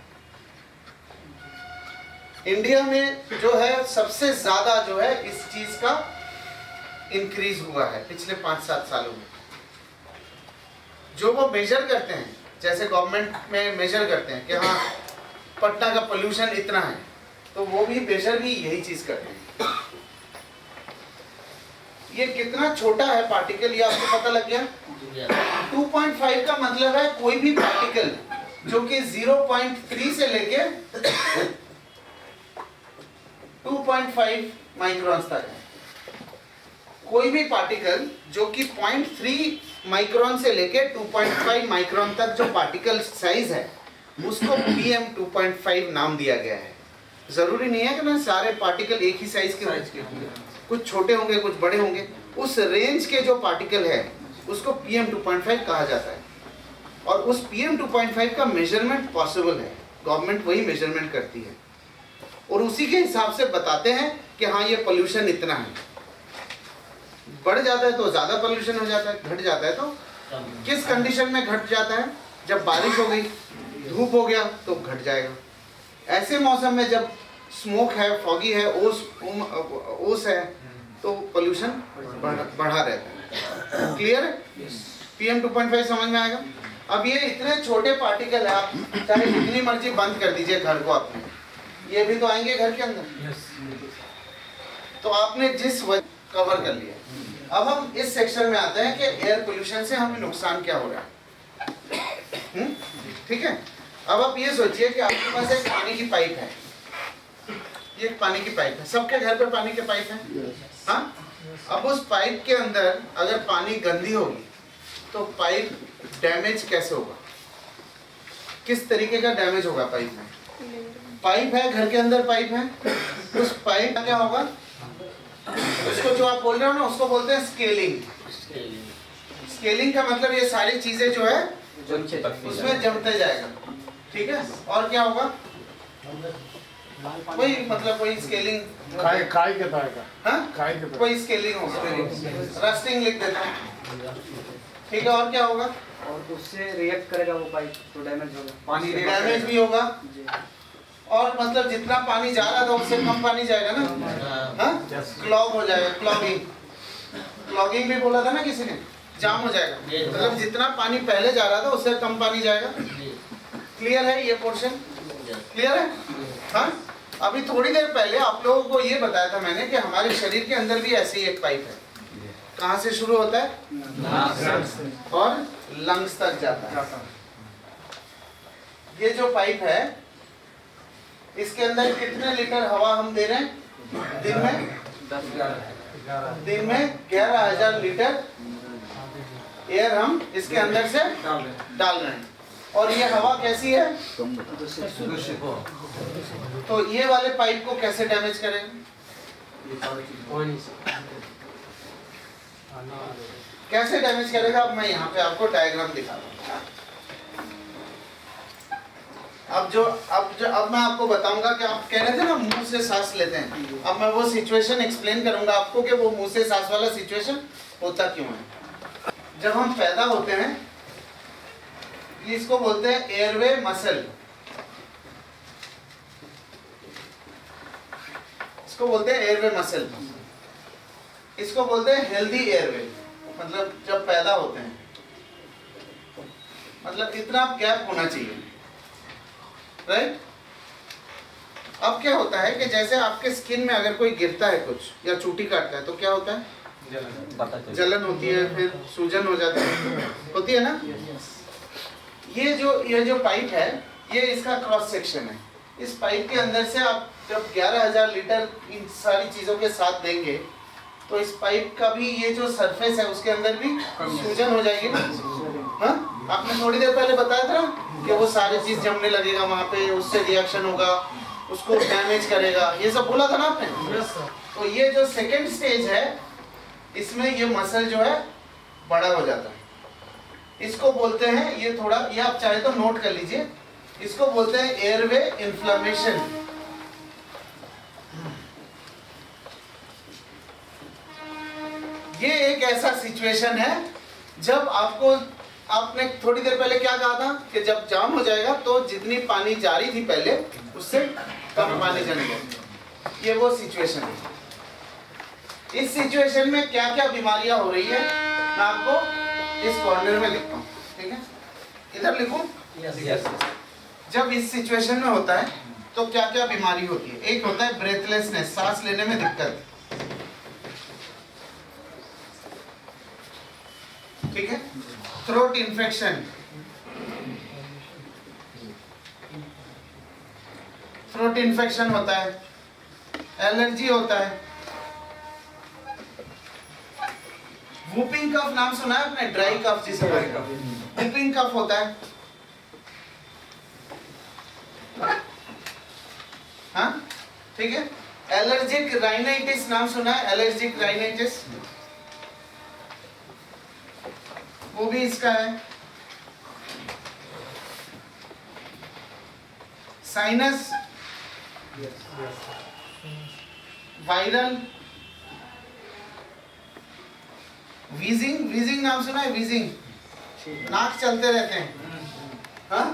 इंडिया में जो है सबसे ज्यादा जो है इस चीज का इंक्रीज हुआ है पिछले 5-7 सालों में। जो वो मेजर करते हैं, जैसे गवर्नमेंट में मेजर करते हैं कि हाँ पटना का पोल्यूशन इतना है, तो वो भी मेजर भी यही चीज करते हैं। ये कितना छोटा है पार्टिकल, ये आपको पता लग गया। 2.5 का मतलब है कोई भी पार्टिकल जो कि 0.3 से लेके 2.5 माइक्रोन्स तक है। कोई भी पार्टिकल जो कि 0.3 माइक्रोन से लेके 2.5 माइक्रोन तक जो पार्टिकल साइज है, उसको PM 2.5 नाम दिया गया है। जरूरी नहीं है कि ना सारे पार्टिकल एक ही साइज के होंगे, कुछ छोटे होंगे, कुछ बड़े होंगे। उस रेंज के जो पार्टिकल है उसको PM 2.5 कहा जाता है, और उस PM 2.5 का मेजरमेंट पॉसिबल है। गवर्नमेंट वही मेजरमेंट करती है और उसी के हिसाब से बताते हैं कि हाँ ये पोल्यूशन इतना है। बढ़ जाता है तो ज़्यादा पोल्यूशन हो जाता है, घट जाता है तो किस कंडीशन में घट जाता है? जब बारिश हो गई, धूप हो गया तो घट जाएगा। ऐसे मौसम में जब स्मोक है, फॉगी है, ओस है, तो पोल्यूशन बढ़ा रहता है। क्लियर है? PM 2.5 समझ में आएगा। अब ये इतने छोटे पार्टिकल है, आप चाहे जितनी मर्जी बंद कर दीजिए घर को अपने, ये भी तो आएंगे घर के अंदर। तो आपने जिस वजह कवर कर लिया। अब हम इस सेक्शन में आते हैं कि एयर पोल्यूशन से हमें नुकसान क्या हो रहा है। ठीक है। अब आप ये सोचिए कि आपके पास एक पानी की पाइप है, ये एक पानी की पाइप है, सबके घर पे पानी के पाइप है। हाँ, अब उस पाइप के अंदर अगर पानी गंदी होगी तो पाइप डैमेज कैसे होगा? किस तरीके का डैमेज होगा पाइप में? पाइप है, घर के अंदर पाइप है, उस पाइप का क्या होगा? उसको जो आप बोल रहे हो ना, उसको बोलते हैं स्केलिंग। स्केलिंग का मतलब ये सारी चीजें जो है उसमें जमते जाएगा। ठीक है। और क्या होगा? वही मतलब वही स्केलिंग, खाई के पाएगा। हाँ, वही स्केलिंग होगा। रस्टिंग लिख देता हूँ। ठीक है। और क्या होगा? और उससे रिएक्ट करेगा वो पाइप, तो डैमेज होगा, पानी डैमेज भी होगा। और मतलब जितना पानी जा रहा था उससे कम पानी जाएगा ना। हाँ, क्लॉग हो जाएगा, क्लॉगिंग भी बोला था ना किसी ने, जाम हो जाएगा। मतलब जितना पानी पहले जा रहा था उससे कम पानी जाएगा। क्लियर है ये पोर्शन? क्लियर है? हाँ। अभी थोड़ी देर पहले आप लोगों को ये बताया था मैंने कि हमारे शरीर के अंदर भी ऐसे ही एक पाइप है। कहाँ से शुरू होता है? और लंग्स तक जाता है। ये जो पाइप है, इसके अंदर कितने लीटर हवा हम दे रहे हैं दिन में? 11,000 लीटर एयर हम इसके अंदर से डाल रहे हैं। और ये हवा कैसी है? तो ये वाले पाइप को कैसे डैमेज करेंगे? कैसे डैमेज करेगा? अब मैं यहाँ पे आपको डायग्राम दिखा रहा हूँ। अब मैं आपको बताऊंगा कि आप कह रहे थे ना मुंह से सांस लेते हैं। अब मैं वो सिचुएशन एक्सप्लेन करूंगा आपको कि वो मुंह से सांस वाला सिचुएशन होता क्यों है। जब हम पैदा होते हैं, इसको बोलते हैं एयरवे मसल, इसको बोलते हैं एयरवे मसल। इसको बोलते हैं हेल्दी एयरवे। मतलब जब पैदा होते हैं, मतलब इतना गैप होना चाहिए, राइट। अब क्या होता है कि जैसे आपके स्किन में अगर कोई गिरता है कुछ या चूटी काटता है तो क्या होता है? जलन होती है, फिर सूजन हो जाती है, होती है ना। ये जो पाइप है, ये इसका क्रॉस सेक्शन है। इस पाइप के अंदर से आप जब 11,000 लीटर इन सारी चीजों के साथ देंगे तो इस पाइप का भी ये जो सरफेस है उसके अंदर भी सूजन हो जाएगी ना। हाँ, आपने थोड़ी देर पहले बताया था कि वो सारी चीज जमने लगेगा वहां पे, उससे रिएक्शन होगा, उसको डैमेज करेगा, ये सब बोला था ना आपने। तो ये जो सेकंड स्टेज है, इसमें ये मसल जो है बड़ा हो जाता है। इसको बोलते हैं, ये थोड़ा, ये आप चाहे तो नोट कर लीजिए, इसको बोलते हैं एयरवे इन्फ्लेमेशन। ये एक ऐसा सिचुएशन है जब आपने थोड़ी देर पहले क्या कहा था कि जब जाम हो जाएगा तो जितनी पानी जा रही थी पहले उससे कम पानी जाने लगेगा। ये वो सिचुएशन है। इस सिचुएशन में क्या क्या बीमारियां हो रही है मैं आपको इस कॉर्नर में लिखता हूँ, ठीक है? इधर लिखूं? जब इस सिचुएशन में होता है तो क्या क्या बीमारी होती है? एक होता है ब्रेथलेसनेस, सांस लेने में दिक्कत, ठीक है? थ्रोट इन्फेक्शन, थ्रोट इन्फेक्शन होता है, एलर्जी होता है, वूपिंग कफ नाम सुना है आपने? ड्राई कफ जिसे बोलते हैं, वूपिंग कफ होता है, हाँ ठीक है? एलर्जिक राइनाइटिस नाम सुना है? एलर्जिक राइनाइटिस वो भी इसका है। साइनस, वायरल, वीजिंग, वीजिंग नाम सुना है? वीजिंग, नाक चलते रहते हैं, हाँ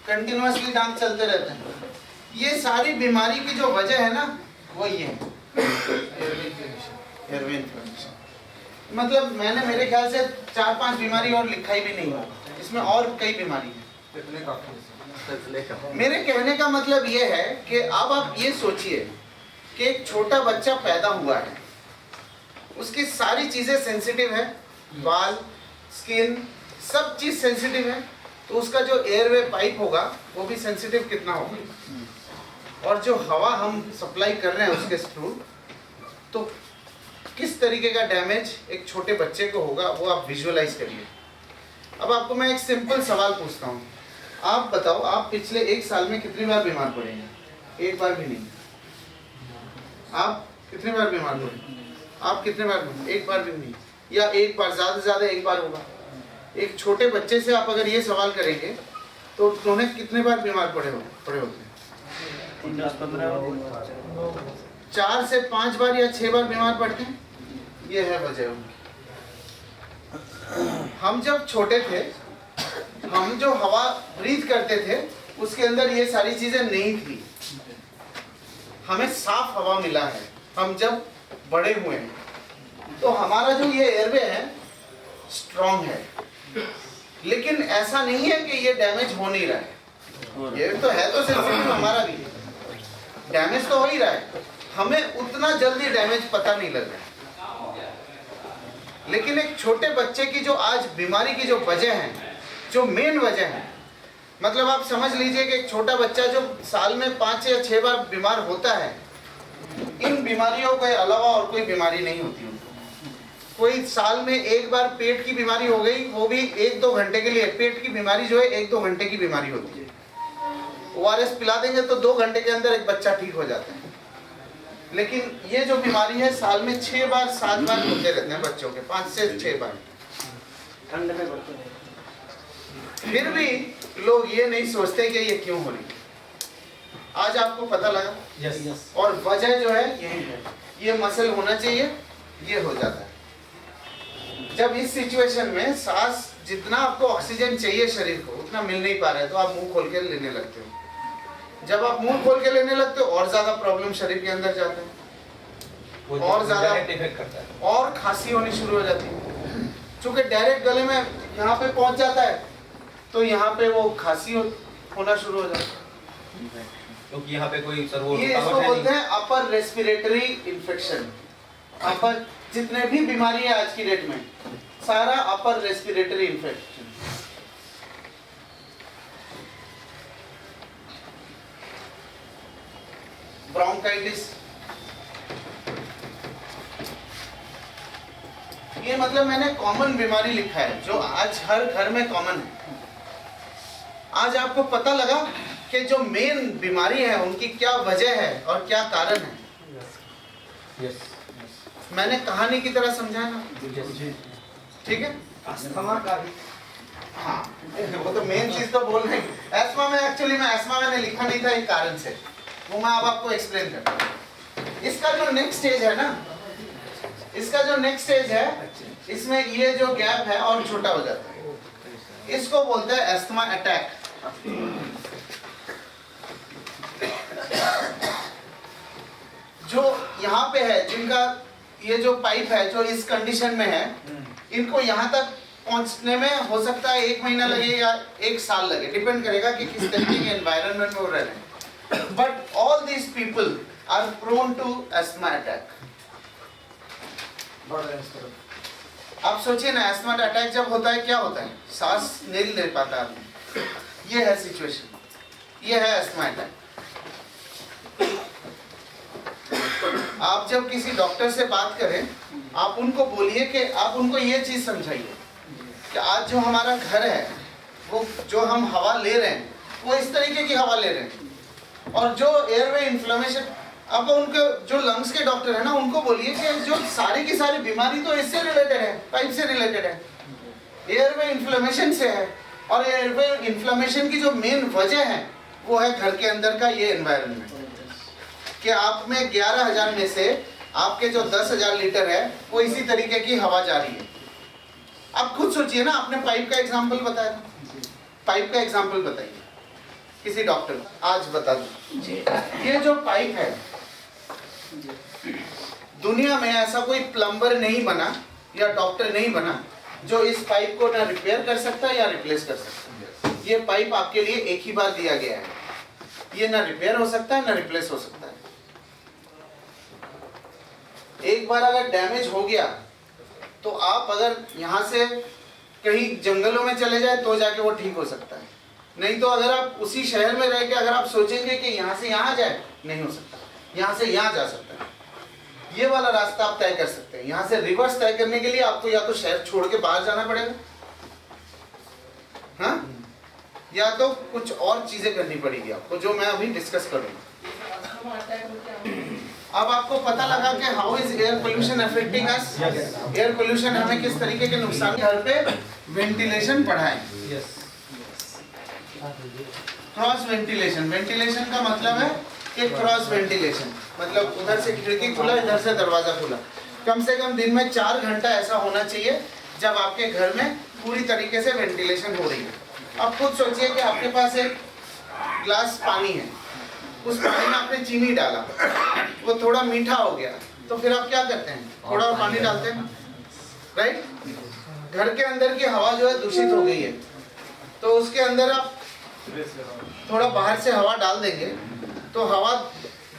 कंटिन्यूअसली नाक चलते रहते हैं। ये सारी बीमारी की जो वजह है ना वो ये है एयरवे इन्फ्लेमेशन। मतलब मैंने मेरे ख्याल से 4-5 बीमारी और लिखा ही भी नहीं है, इसमें और कई बीमारी है। मेरे कहने का मतलब ये है कि अब आप ये सोचिए कि एक छोटा बच्चा पैदा हुआ है, उसकी सारी चीजें सेंसिटिव है, बाल, स्किन, सब चीज सेंसिटिव है, तो उसका जो एयरवे पाइप होगा वो भी सेंसिटिव कितना होगा, और जो हवा हम सप्लाई कर रहे हैं उसके थ्रू, तो किस तरीके का डैमेज एक छोटे बच्चे को होगा वो आप विजुअलाइज करिए। अब आपको मैं एक सिंपल सवाल पूछता हूँ, आप बताओ आप पिछले 1 साल में कितनी बार बीमार पड़े हैं? एक बार भी नहीं। आप कितनी बार बीमार पड़े? आप कितने बार? एक बार भी नहीं, या एक बार, ज़्यादा से ज़्यादा एक बार होगा। एक छोटे बच्चे से आप अगर ये सवाल करेंगे तो उन्हें कितने बार बीमार पड़े होते हैं? 4 से 5 बार या 6 बार बीमार पड़ते हैं। ये है वजह उनकी। हम जब छोटे थे, हम जो हवा ब्रीथ करते थे उसके अंदर ये सारी चीजें नहीं थी, हमें साफ हवा मिला है। हम जब बड़े हुए हैं तो हमारा जो ये एयरवे है स्ट्रॉन्ग है, लेकिन ऐसा नहीं है कि ये डैमेज हो नहीं रहा है। ये तो है तो सेंसिटिव, हमारा भी डैमेज तो हो ही रहा है, हमें उतना जल्दी डैमेज पता नहीं लग रहा है। लेकिन एक छोटे बच्चे की जो आज बीमारी की जो वजह है, जो मेन वजह है, मतलब आप समझ लीजिए कि एक छोटा बच्चा जो साल में 5 या 6 बार बीमार होता है, इन बीमारियों के अलावा और कोई बीमारी नहीं होती उनको। कोई साल में 1 बार पेट की बीमारी हो गई, वो भी 1-2 घंटे के लिए। पेट की बीमारी जो है 1-2 घंटे की बीमारी होती है। ORS पिला देंगे तो 2 घंटे के अंदर एक बच्चा ठीक हो जाता है। लेकिन ये जो बीमारी है साल में 6 बार 7 बार होते रहते हैं बच्चों के, 5 से 6 बार। ठंड में बढ़ते हैं। फिर भी लोग ये नहीं सोचते कि ये क्यों हो रही है। आज आपको पता लगा, यस। और वजह जो है यही है। ये मसल होना चाहिए, ये हो जाता है। जब इस सिचुएशन में सांस, जितना आपको ऑक्सीजन चाहिए शरीर को उतना मिल नहीं पा रहा है, तो आप मुंह खोल के लेने लगते हो। जब आप मुंह खोल के लेने लगते हो और ज्यादा प्रॉब्लम शरीर के अंदर जाते हैं, और ज्यादा इफेक्ट करता है, और खांसी होनी शुरू हो जाती है। चूंकि डायरेक्ट गले में यहाँ पे पहुंच जाता है तो यहाँ पे वो खांसी होना शुरू हो जाता है, क्योंकि यहाँ पे कोई ये इसको बोलते हैं अपर रेस्पिरेटरी इन्फेक्शन। अपर जितने भी बीमारी है आज की डेट में, सारा अपर रेस्पिरेटरी इन्फेक्शन। ब्रोंकाइटिस, ये मतलब मैंने कॉमन बीमारी लिखा है जो आज हर घर में कॉमन है। आज आपको पता लगा कि जो मेन बीमारी है उनकी क्या वजह है और क्या कारण है। मैंने कहानी की तरह समझाया ना, ठीक है? अस्थमा का भी, हाँ वो तो मेन चीज तो बोल रही। एस्मा में एक्चुअली मैंने लिखा नहीं था एक कारण से, वो मैं अब आपको एक्सप्लेन करता हूँ। इसका जो नेक्स्ट स्टेज है ना, इसका जो नेक्स्ट स्टेज है, इसमें ये जो गैप है और छोटा हो जाता है, इसको बोलते हैं अस्थमा अटैक। जो यहाँ पे है, जिनका ये जो पाइप है जो इस कंडीशन में है, इनको यहाँ तक पहुंचने में हो सकता है 1 महीना लगे या 1 साल लगे, डिपेंड करेगा कि किस तरीके के एनवायरनमेंट में वो रह रहे हैं। But all these people are prone to asthma attack. आप सोचिए ना, अस्थमा अटैक जब होता है क्या होता है? सांस नहीं ले पाता आदमी। ये है सिचुएशन, ये है अस्थमा अटैक। आप जब किसी डॉक्टर से बात करें, आप उनको बोलिए कि आप उनको ये चीज समझाइए कि आज जो हमारा घर है, वो जो हम हवा ले रहे हैं वो इस तरीके की हवा ले रहे हैं, और जो एयरवे इन्फ्लेमेशन, अब उनके जो लंग्स के डॉक्टर है ना, उनको बोलिए कि जो सारी की सारी बीमारी तो इससे रिलेटेड है, पाइप से रिलेटेड है, एयरवे इन्फ्लेमेशन से है, और एयरवे इन्फ्लेमेशन की जो मेन वजह है वो है घर के अंदर का ये एनवायरनमेंट, कि आप में 11,000 में से आपके जो 10,000 लीटर है वो इसी तरीके की हवा जा रही है। आप खुद सोचिए ना, आपने पाइप का एग्जाम्पल बताया, पाइप का एग्जाम्पल बताइए किसी डॉक्टर को। आज बता दूं, ये जो पाइप है, दुनिया में ऐसा कोई प्लम्बर नहीं बना या डॉक्टर नहीं बना जो इस पाइप को ना रिपेयर कर सकता है या रिप्लेस कर सकता है। ये पाइप आपके लिए एक ही बार दिया गया है, ये ना रिपेयर हो सकता है ना रिप्लेस हो सकता है। एक बार अगर डैमेज हो गया तो आप अगर यहाँ से कहीं जंगलों में चले जाए तो जाके वो ठीक हो सकता है, नहीं तो अगर आप उसी शहर में रह के अगर आप सोचेंगे कि यहाँ से यहाँ जाए, नहीं हो सकता। यहाँ से यहाँ जा सकता है, ये वाला रास्ता आप तय कर सकते हैं। यहाँ से रिवर्स तय करने के लिए आपको या तो शहर छोड़ के बाहर जाना पड़ेगा, हाँ, या तो कुछ और चीजें करनी पड़ेगी आपको, जो मैं अभी डिस्कस करूंगा। अब आपको पता लगा कि how is air pollution affecting us. Air pollution हमें किस तरीके के नुकसान। घर पे वेंटिलेशन पढ़ाएं। क्रॉस वेंटिलेशन, वेंटिलेशन का मतलब है कि क्रॉस वेंटिलेशन मतलब उधर से खिड़की खुला, इधर से दरवाजा खुला। कम से कम दिन में 4 घंटा ऐसा होना चाहिए जब आपके घर में पूरी तरीके से वेंटिलेशन हो रही है। अब खुद सोचिए कि आपके पास एक ग्लास पानी है, उस पानी में आपने चीनी डाला, वो थोड़ा मीठा हो गया, तो फिर आप क्या करते हैं? थोड़ा और पानी डालते हैं, राइट? घर के अंदर की हवा जो है दूषित हो गई है, तो उसके अंदर आप थोड़ा बाहर से हवा डाल देंगे तो हवा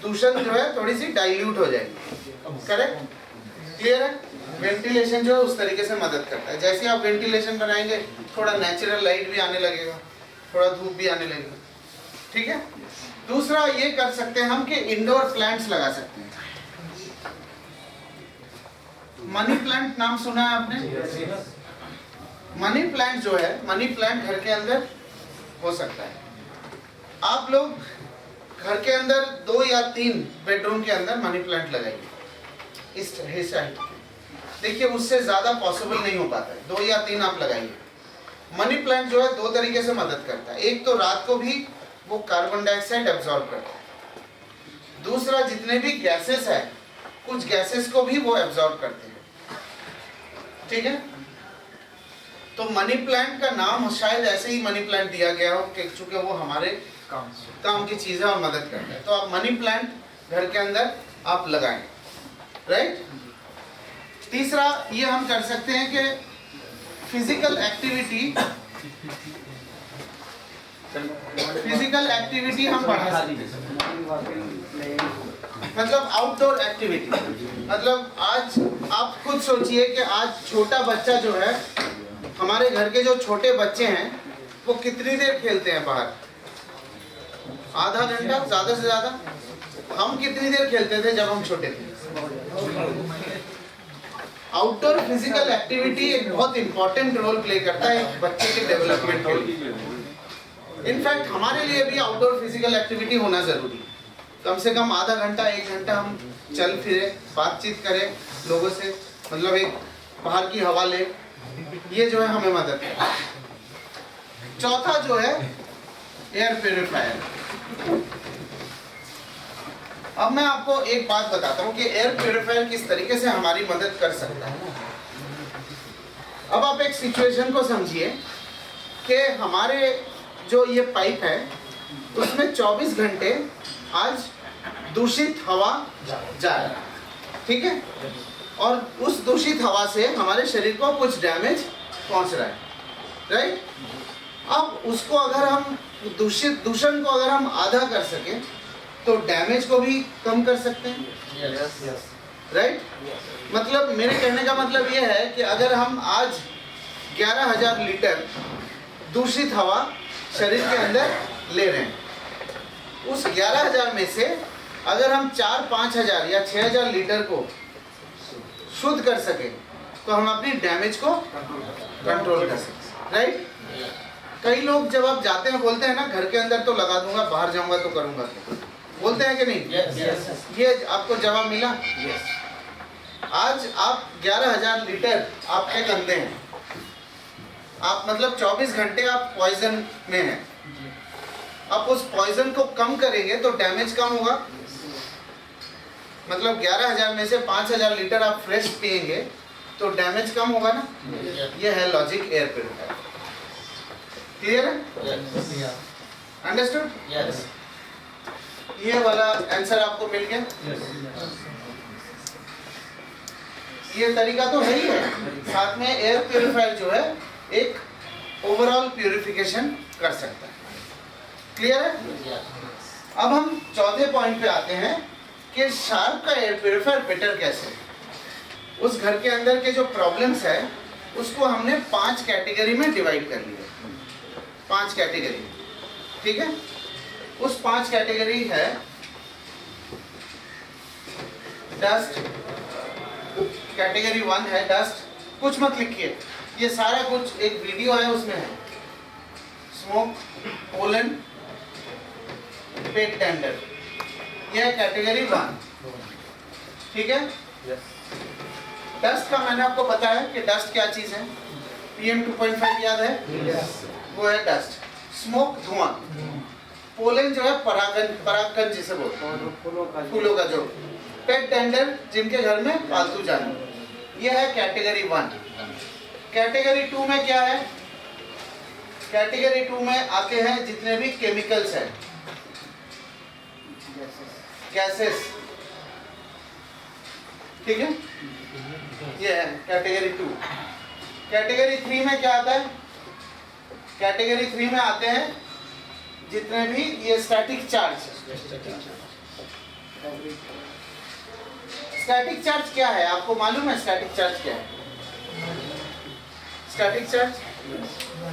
दूषण जो है थोड़ी सी डाइल्यूट हो जाएगी। करेक्ट? क्लियर है? वेंटिलेशन जो है उस तरीके से मदद करता है। जैसे आप वेंटिलेशन बनाएंगे, थोड़ा नेचुरल लाइट भी आने लगेगा, थोड़ा धूप भी आने लगेगा। ठीक है? दूसरा ये कर सकते हैं हम कि इंडोर प्लांट्स लगा सकते हैं। मनी प्लांट नाम सुना है आपने? मनी प्लांट जो है, मनी प्लांट घर के अंदर हो सकता है। आप लोग घर के अंदर 2 या 3 बेडरूम के अंदर मनी प्लांट लगाइए इस साइड। देखिए उससे ज्यादा पॉसिबल नहीं हो पाता है, 2 या 3 आप लगाइए। मनी प्लांट जो है 2 तरीके से मदद करता है। एक तो रात को भी वो कार्बन डाइऑक्साइड एब्जॉर्ब करता है, दूसरा जितने भी गैसेस है, कुछ गैसेस को भी वो एब्जॉर्ब करते हैं। ठीक है? तो मनी प्लांट का नाम शायद ऐसे ही मनी प्लांट दिया गया हो कि चूंकि वो हमारे काम की चीज है और मदद करता है। तो आप मनी प्लांट घर के अंदर आप लगाएं, राइट? तीसरा ये हम कर सकते हैं कि फिजिकल एक्टिविटी हम बढ़ा सकते हैं। मतलब आउटडोर एक्टिविटी, मतलब आज आप खुद सोचिए कि आज छोटा बच्चा जो है, हमारे घर के जो छोटे बच्चे हैं, वो कितनी देर खेलते हैं बाहर? आधा घंटा ज्यादा से ज्यादा। हम कितनी देर खेलते थे जब हम छोटे थे? आउटडोर फिजिकल एक्टिविटी एक बहुत इंपॉर्टेंट रोल प्ले करता है एक बच्चे के डेवलपमेंट के लिए। इनफैक्ट हमारे लिए भी आउटडोर फिजिकल एक्टिविटी होना जरूरी है। कम से कम आधा घंटा 1 घंटा हम चल फिरे, बातचीत करें लोगों से, मतलब एक बाहर की हवा ले, ये जो है हमें मदद करता है। चौथा जो है एयर प्यूरिफायर। अब मैं आपको एक बात बताता हूँ कि एयर प्यूरिफायर किस तरीके से हमारी मदद कर सकता है। अब आप एक सिचुएशन को समझिए कि हमारे जो ये पाइप है उसमें 24 घंटे आज दूषित हवा जा रहा है, ठीक है, और उस दूषित हवा से हमारे शरीर को कुछ डैमेज पहुंच रहा है, राइट। अब उसको अगर हम दूषण को अगर हम आधा कर सकें तो डैमेज को भी कम कर सकते हैं, राइट। मतलब मेरे कहने का मतलब ये है कि अगर हम आज 11,000 लीटर दूषित हवा शरीर के अंदर ले रहे हैं, उस 11,000 में से अगर हम 4-5 हजार या 6,000 लीटर को शुद्ध कर सके तो हम अपनी डैमेज को कंट्रोल कर सकते, राइट। कई लोग जब आप जाते हैं बोलते हैं ना, घर के अंदर तो लगा दूंगा, बाहर जाऊंगा तो करूंगा, बोलते हैं कि नहीं? ये आपको जवाब मिला। आज आप 11,000 लीटर आपके गंदे हैं, आप मतलब 24 घंटे आप पॉइजन में हैं। आप उस पॉइजन को कम करेंगे तो डैमेज कम होगा। मतलब 11,000 में से 5,000 लीटर आप फ्रेश पिएंगे तो डैमेज कम होगा ना। ये है लॉजिक एयर प्यूरिफायर। क्लियर है? अंडरस्टूड? ये वाला आंसर आपको मिल गया। ये तरीका तो है ही है, साथ में एयर प्यूरिफायर जो है एक ओवरऑल प्यूरिफिकेशन कर सकता है। क्लियर है? अब हम चौथे पॉइंट पे आते हैं कि शार्प का एयर प्यूरिफायर बेटर कैसे है। उस घर के अंदर के जो प्रॉब्लम्स है उसको हमने 5 कैटेगरी में डिवाइड कर लिया। 5 कैटेगरी, ठीक है। उस 5 कैटेगरी है डस्ट, कैटेगरी 1 है डस्ट, कुछ मत लिखिए, ये सारा कुछ एक वीडियो है उसमें है। स्मोक, पोलन, पेट टेंडर, यह है कैटेगरी 1, ठीक है। डस्ट का मैंने आपको बताया कि डस्ट क्या चीज है। PM 2.5 याद है? वो है डस्ट। स्मोक धुआं, पोलन जो है परागकण जिसे बोलते हैं, फूलों का जो। पेट टेंडर जिनके घर में पालतू जानवर, यह है कैटेगरी 1। कैटेगरी 2 में क्या है? कैटेगरी 2 में आते हैं जितने भी केमिकल्स हैं, गैसेस, ठीक है, ये है कैटेगरी 2। कैटेगरी 3 में क्या आता है? कैटेगरी 3 में आते हैं जितने भी ये स्टैटिक चार्ज। स्टैटिक चार्ज क्या है आपको मालूम है? स्टैटिक चार्ज क्या है? स्टैटिक चार्ज,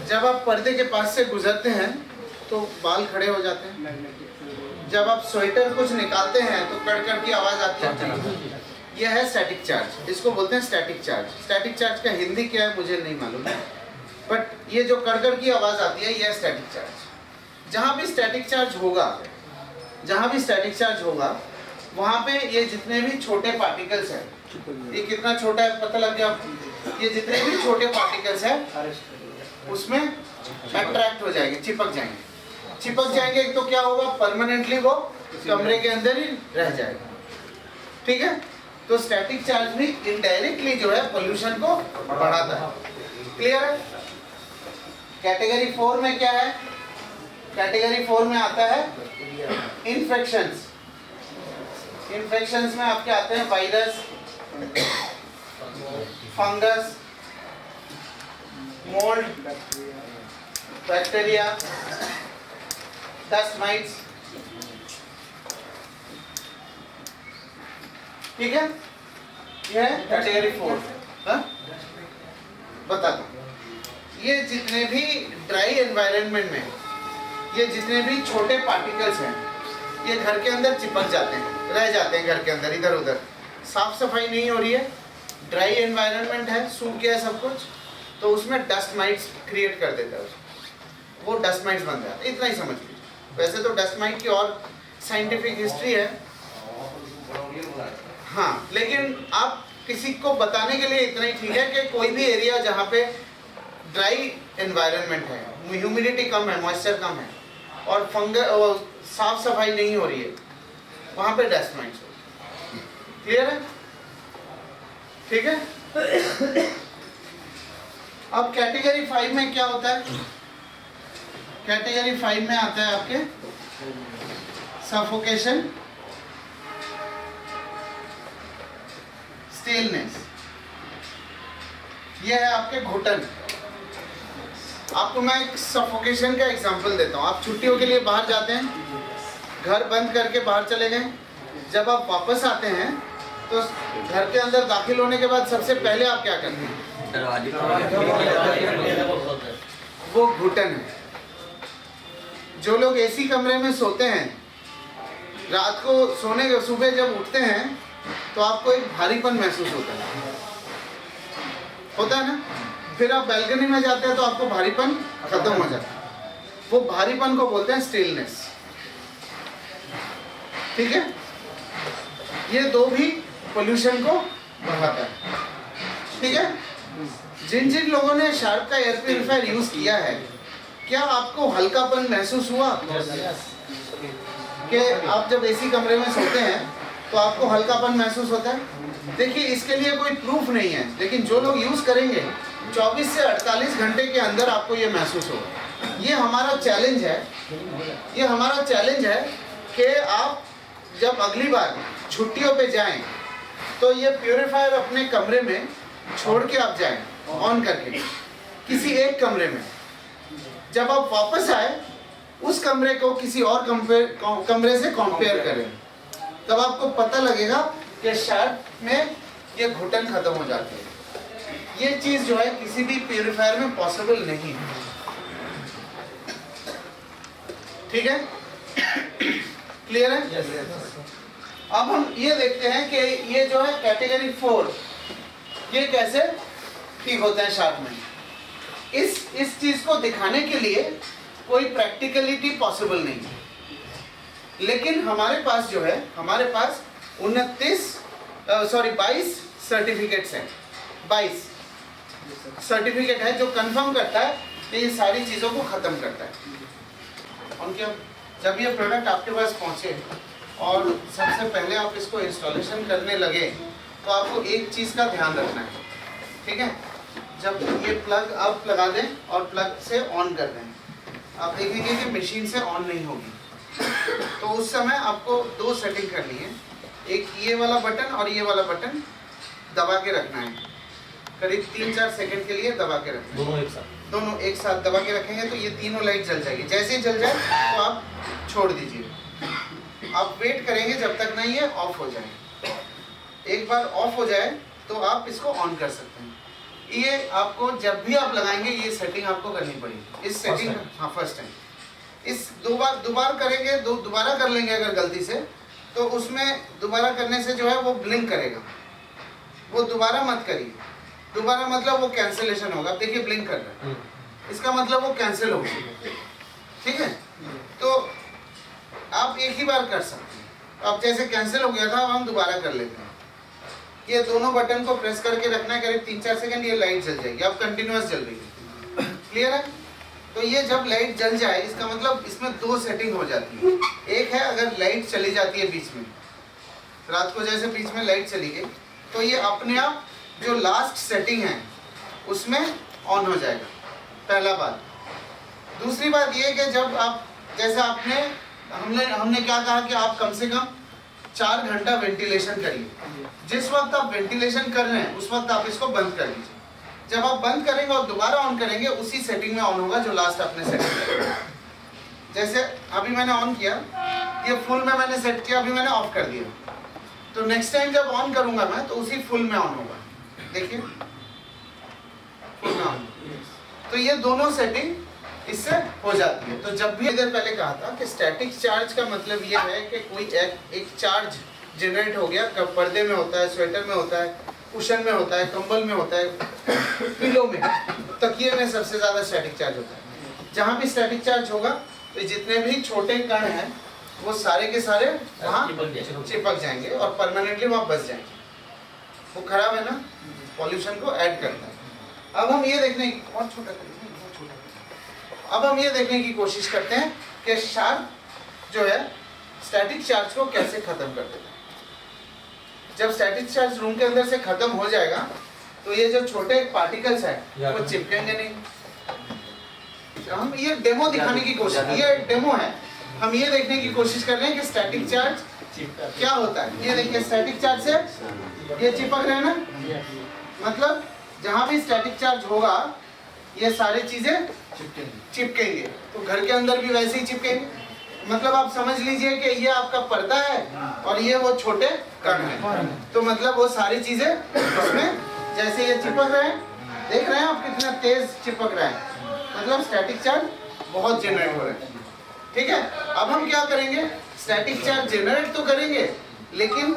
जब आप पर्दे के पास से गुजरते हैं तो बाल खड़े हो जाते हैं, जब आप स्वेटर कुछ निकालते हैं तो कड़कड़ की आवाज आती है, यह है स्टैटिक चार्ज। इसको बोलते हैं स्टैटिक चार्ज। स्टैटिक चार्ज का हिंदी क्या है मुझे नहीं मालूम है, बट ये जो कड़कड़ की आवाज आती है यह है स्टैटिक चार्ज। जहाँ भी स्टैटिक चार्ज होगा, जहाँ भी स्टैटिक चार्ज होगा वहाँ पे ये जितने भी छोटे पार्टिकल्स हैं, ये कितना छोटा है पता लग गया आपको? ये जितने भी छोटे पार्टिकल्स हैं उसमें अट्रैक्ट हो जाएंगे, चिपक जाएंगे। तो क्या होगा? परमानेंटली वो कमरे के अंदर ही रह जाएगा, ठीक है। तो स्टैटिक चार्ज भी इनडायरेक्टली जो है पोल्यूशन को बढ़ाता है। क्लियर है? कैटेगरी 4 में क्या है? कैटेगरी 4 में आता है इन्फेक्शंस। इन्फेक्शंस में आपके आते हैं virus, fungus, mould, bacteria, dust mites, ठीक है। यह है कैटेगरी 4। बता दो, ये जितने भी ड्राई एनवायरनमेंट में ये जितने भी छोटे पार्टिकल्स हैं ये घर के अंदर चिपक जाते हैं, रह जाते हैं घर के अंदर इधर उधर। साफ सफाई नहीं हो रही है, ड्राई एनवायरनमेंट है, सूख गया है सब कुछ, तो उसमें डस्ट माइट्स क्रिएट कर देता है, वो डस्ट माइट्स बन जाते हैं। इतना ही समझ लीजिए। वैसे तो डस्ट माइट की और साइंटिफिक हिस्ट्री है, हाँ, लेकिन आप किसी को बताने के लिए इतना ही ठीक है कि कोई भी एरिया जहाँ पे ड्राई एनवायरनमेंट है, ह्यूमिडिटी कम है, मॉइस्चर कम है और साफ सफाई नहीं हो रही है, वहां पे डस्ट माइट्स होगी। क्लियर है? ठीक है। अब कैटेगरी 5 में क्या होता है? कैटेगरी 5 में आता है आपके सफोकेशन, स्टीलनेस। ये है आपके घुटन। आपको मैं एक सफोकेशन का एग्जांपल देता हूँ। आप छुट्टियों के लिए बाहर जाते हैं, घर बंद करके बाहर चले गए, जब आप वापस आते हैं तो घर के अंदर दाखिल होने के बाद सबसे पहले आप क्या करते हैं? वो घुटन है। जो लोग एसी कमरे में सोते हैं, रात को सोने के सुबह जब उठते हैं तो आपको एक भारीपन महसूस होता है ना? फिर आप बैल्कनी में जाते हैं तो आपको भारीपन खत्म हो जाता है। वो भारीपन को बोलते हैं स्टिलनेस। ठीक है। ये दो भी पोल्यूशन को बढ़ाता है। ठीक है। जिन जिन लोगों ने शार्प का एयर प्यूरिफायर यूज किया है, क्या आपको हल्कापन महसूस हुआ? कि आप जब एसी कमरे में सोते हैं तो आपको हल्कापन महसूस होता है? देखिए, इसके लिए कोई प्रूफ नहीं है, लेकिन जो लोग यूज करेंगे 24 से 48 घंटे के अंदर आपको ये महसूस होगा। ये हमारा चैलेंज है। ये हमारा चैलेंज है कि आप जब अगली बार छुट्टियों पे जाएं तो ये प्यूरिफायर अपने कमरे में छोड़ के आप जाएं, ऑन करके किसी एक कमरे में। जब आप वापस आए, उस कमरे को किसी और कमरे से कंपेयर करें, तब आपको पता लगेगा कि शार्प में ये घुटन खत्म हो जाती है। ये चीज जो है किसी भी प्यूरिफायर में पॉसिबल नहीं है। ठीक है। क्लियर है? अब हम ये देखते हैं कि ये जो है कैटेगरी 4, ये कैसे ठीक होता है शार्प में। इस चीज को दिखाने के लिए कोई प्रैक्टिकलिटी पॉसिबल नहीं है, लेकिन हमारे पास जो है, हमारे पास 22 सर्टिफिकेट्स हैं। 22 सर्टिफिकेट है जो कंफर्म करता है कि ये सारी चीज़ों को ख़त्म करता है। उनके जब ये प्रोडक्ट आपके पास पहुँचे और सबसे पहले आप इसको इंस्टॉलेशन करने लगे, तो आपको एक चीज़ का ध्यान रखना है। ठीक है। जब ये प्लग आप लगा दें और प्लग से ऑन कर दें, आप देखेंगे कि मशीन से ऑन नहीं होगी। तो उस समय आपको 2 सेटिंग करनी है। एक ये वाला बटन और ये वाला बटन दबा के रखना है। करीब 3-4 सेकंड के लिए दबा के रखना है। दोनों एक साथ दबा के रखेंगे तो ये तीनों लाइट जल जाएगी। जैसे ही जल जाए तो आप छोड़ दीजिए। आप वेट करेंगे जब तक नहीं ये ऑफ हो जाए। एक बार ऑफ हो जाए तो आप इसको ऑन कर सकते हैं। ये आपको जब भी आप लगाएंगे ये सेटिंग आपको करनी पड़ेगी। इस सेटिंग, हाँ फर्स्ट टाइम। इस दोबारा करेंगे, दोबारा कर लेंगे अगर गलती से, तो उसमें दोबारा करने से जो है वो ब्लिंक करेगा। वो दोबारा मत करिए। दोबारा मतलब वो कैंसिलेशन होगा। देखिए ब्लिंक कर रहा है, इसका मतलब वो कैंसिल हो गया। ठीक है। तो आप एक ही बार कर सकते हैं। अब जैसे कैंसिल हो गया था, अब हम दोबारा कर लेते हैं। ये दोनों बटन को प्रेस करके रखना है, करीब 3-4 सेकंड, ये लाइट जल जाएगी। अब कंटिन्यूअस जल रही है। क्लियर है? तो ये जब लाइट जल जाए, इसका मतलब इसमें 2 सेटिंग हो जाती है। एक है अगर लाइट चली जाती है बीच में, रात को जैसे बीच में लाइट चली गई, तो ये अपने आप जो लास्ट सेटिंग है उसमें ऑन हो जाएगा। पहला बात। दूसरी बात ये कि जब आप, जैसे हमने क्या कहा कि आप कम से कम 4 घंटा वेंटिलेशन करिए। जिस वक्त आप वेंटिलेशन कर रहे हैं उस वक्त आप इसको बंद कर दीजिए। जब आप बंद करेंगे और दोबारा ऑन करेंगे, उसी सेटिंग में ऑन होगा जो लास्ट आपने सेट किया। जैसे अभी मैंने ऑन किया, ये फुल में मैंने सेट किया, अभी मैंने ऑफ कर दिया, तो नेक्स्ट टाइम जब ऑन करूंगा मैं तो उसी फुल में ऑन होगा। देखिए फुल में ऑन। तो ये दोनों सेटिंग इससे हो जाती है। तो जब भी इधर पहले कहा था कि स्टैटिक चार्ज का मतलब ये है कि कोई एक चार्ज जनरेट हो गया, पर्दे में होता है, स्वेटर में होता है, कुशन में होता है, कंबल में होता है, पिलो में, तकिए में सबसे ज़्यादा स्टैटिक चार्ज होता है। जहाँ भी स्टैटिक चार्ज होगा तो जितने भी छोटे कण हैं वो सारे के सारे वहाँ चिपक जाएंगे और परमानेंटली वहाँ बस जाएंगे। वो खराब है ना, पॉल्यूशन को ऐड करता है। अब हम ये देखने की, और छोटा करिए, बहुत छोटा। अब हम ये देखने की कोशिश करते हैं कि शार्प जो है स्टैटिक चार्ज को कैसे खत्म कर देता है। जब स्टैटिक चार्ज रूम के अंदर से खत्म हो जाएगा तो ये जो छोटे पार्टिकल्स हैं वो चिपकेंगे नहीं। हम ये डेमो दिखाने की कोशिश, ये डेमो है, हम ये देखने की कोशिश कर रहे हैं कि स्टैटिक चार्ज क्या होता है। ये देखिए स्टैटिक चार्ज से ये चिपक रहे हैं ना, मतलब जहां भी स्टैटिक चार्ज होगा ये सारी चीजें चिपकेंगे। तो घर के अंदर भी वैसे ही चिपकेंगे। मतलब आप समझ लीजिए कि ये आपका पर्दा है और ये वो छोटे कण हैं, तो मतलब वो सारी चीजें उसमें जैसे ये चिपक रहे हैं, देख रहे हैं आप कितना तेज चिपक रहा है, मतलब स्टैटिक चार्ज बहुत जनरेट हो रहा है। ठीक है, अब हम क्या करेंगे, स्टैटिक चार्ज जनरेट तो करेंगे लेकिन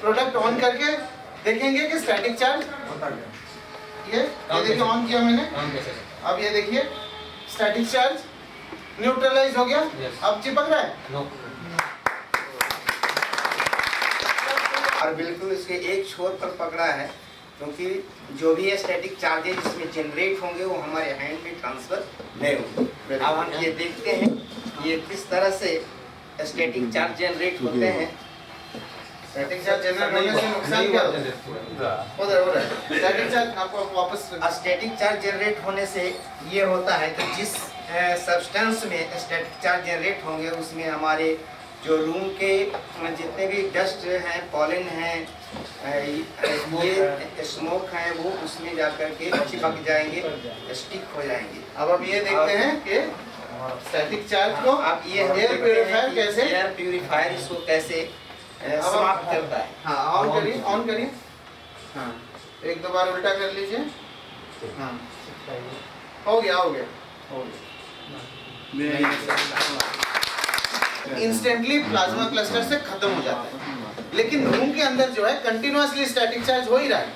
प्रोडक्ट ऑन करके देखेंगे कि स्टैटिक चार्ज ये देखिए ऑन किया मैंने, अब ये देखिए स्टैटिक चार्ज न्यूट्रलाइज हो गया। अब चिपक रहा है और बिल्कुल इसके एक छोर पर पकड़ा है, क्योंकि जो भी स्टैटिक चार्जेस इसमें जनरेट होंगे वो हमारे हैंड में ट्रांसफर नहीं होंगे। अब हम ये देखते हैं ये किस तरह से स्टैटिक चार्ज जनरेट होते हैं। स्टैटिक चार्ज जनरेट होने से नुकसान क्या होता है? हो रहा है स्टैटिक चार्ज आपको वापस स्टैटिक चार्ज जनरेट होने से ये होता है कि जिस सब्सटेंस में स्टैटिक चार्ज जनरेट होंगे उसमें हमारे जो रूम के जितने भी डस्ट हैं, पॉलन हैं, ये स्मोक हैं, वो उसमें जाकर के चिपक जाएंगे, स्टिक हो जाएंगे। अब हम ये देखते हैं कि स्टैटिक चार्ज को अब ये एयर प्यूरिफायर कैसे, एयर प्यूरिफायर इसको कैसे समाप्त करता है। हाँ ऑन करिए, ऑन करिए, हाँ एक दो बार उल्टा कर लीजिए, हाँ हो गया हो गया हो गया। इंस्टेंटली प्लाज्मा क्लस्टर से खत्म हो जाता है, लेकिन रूम के अंदर जो है कंटिन्यूअसली स्टैटिक चार्ज हो ही रहा है,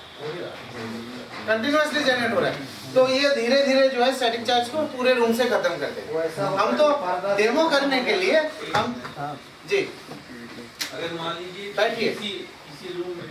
कंटिन्यूअसली जनरेट हो रहा है, तो ये धीरे धीरे जो है स्टैटिक चार्ज को पूरे रूम से खत्म कर देगा। हम तो डेमो करने के लिए हम जी अगर मान लीजिए बैठिए। इसी रूम में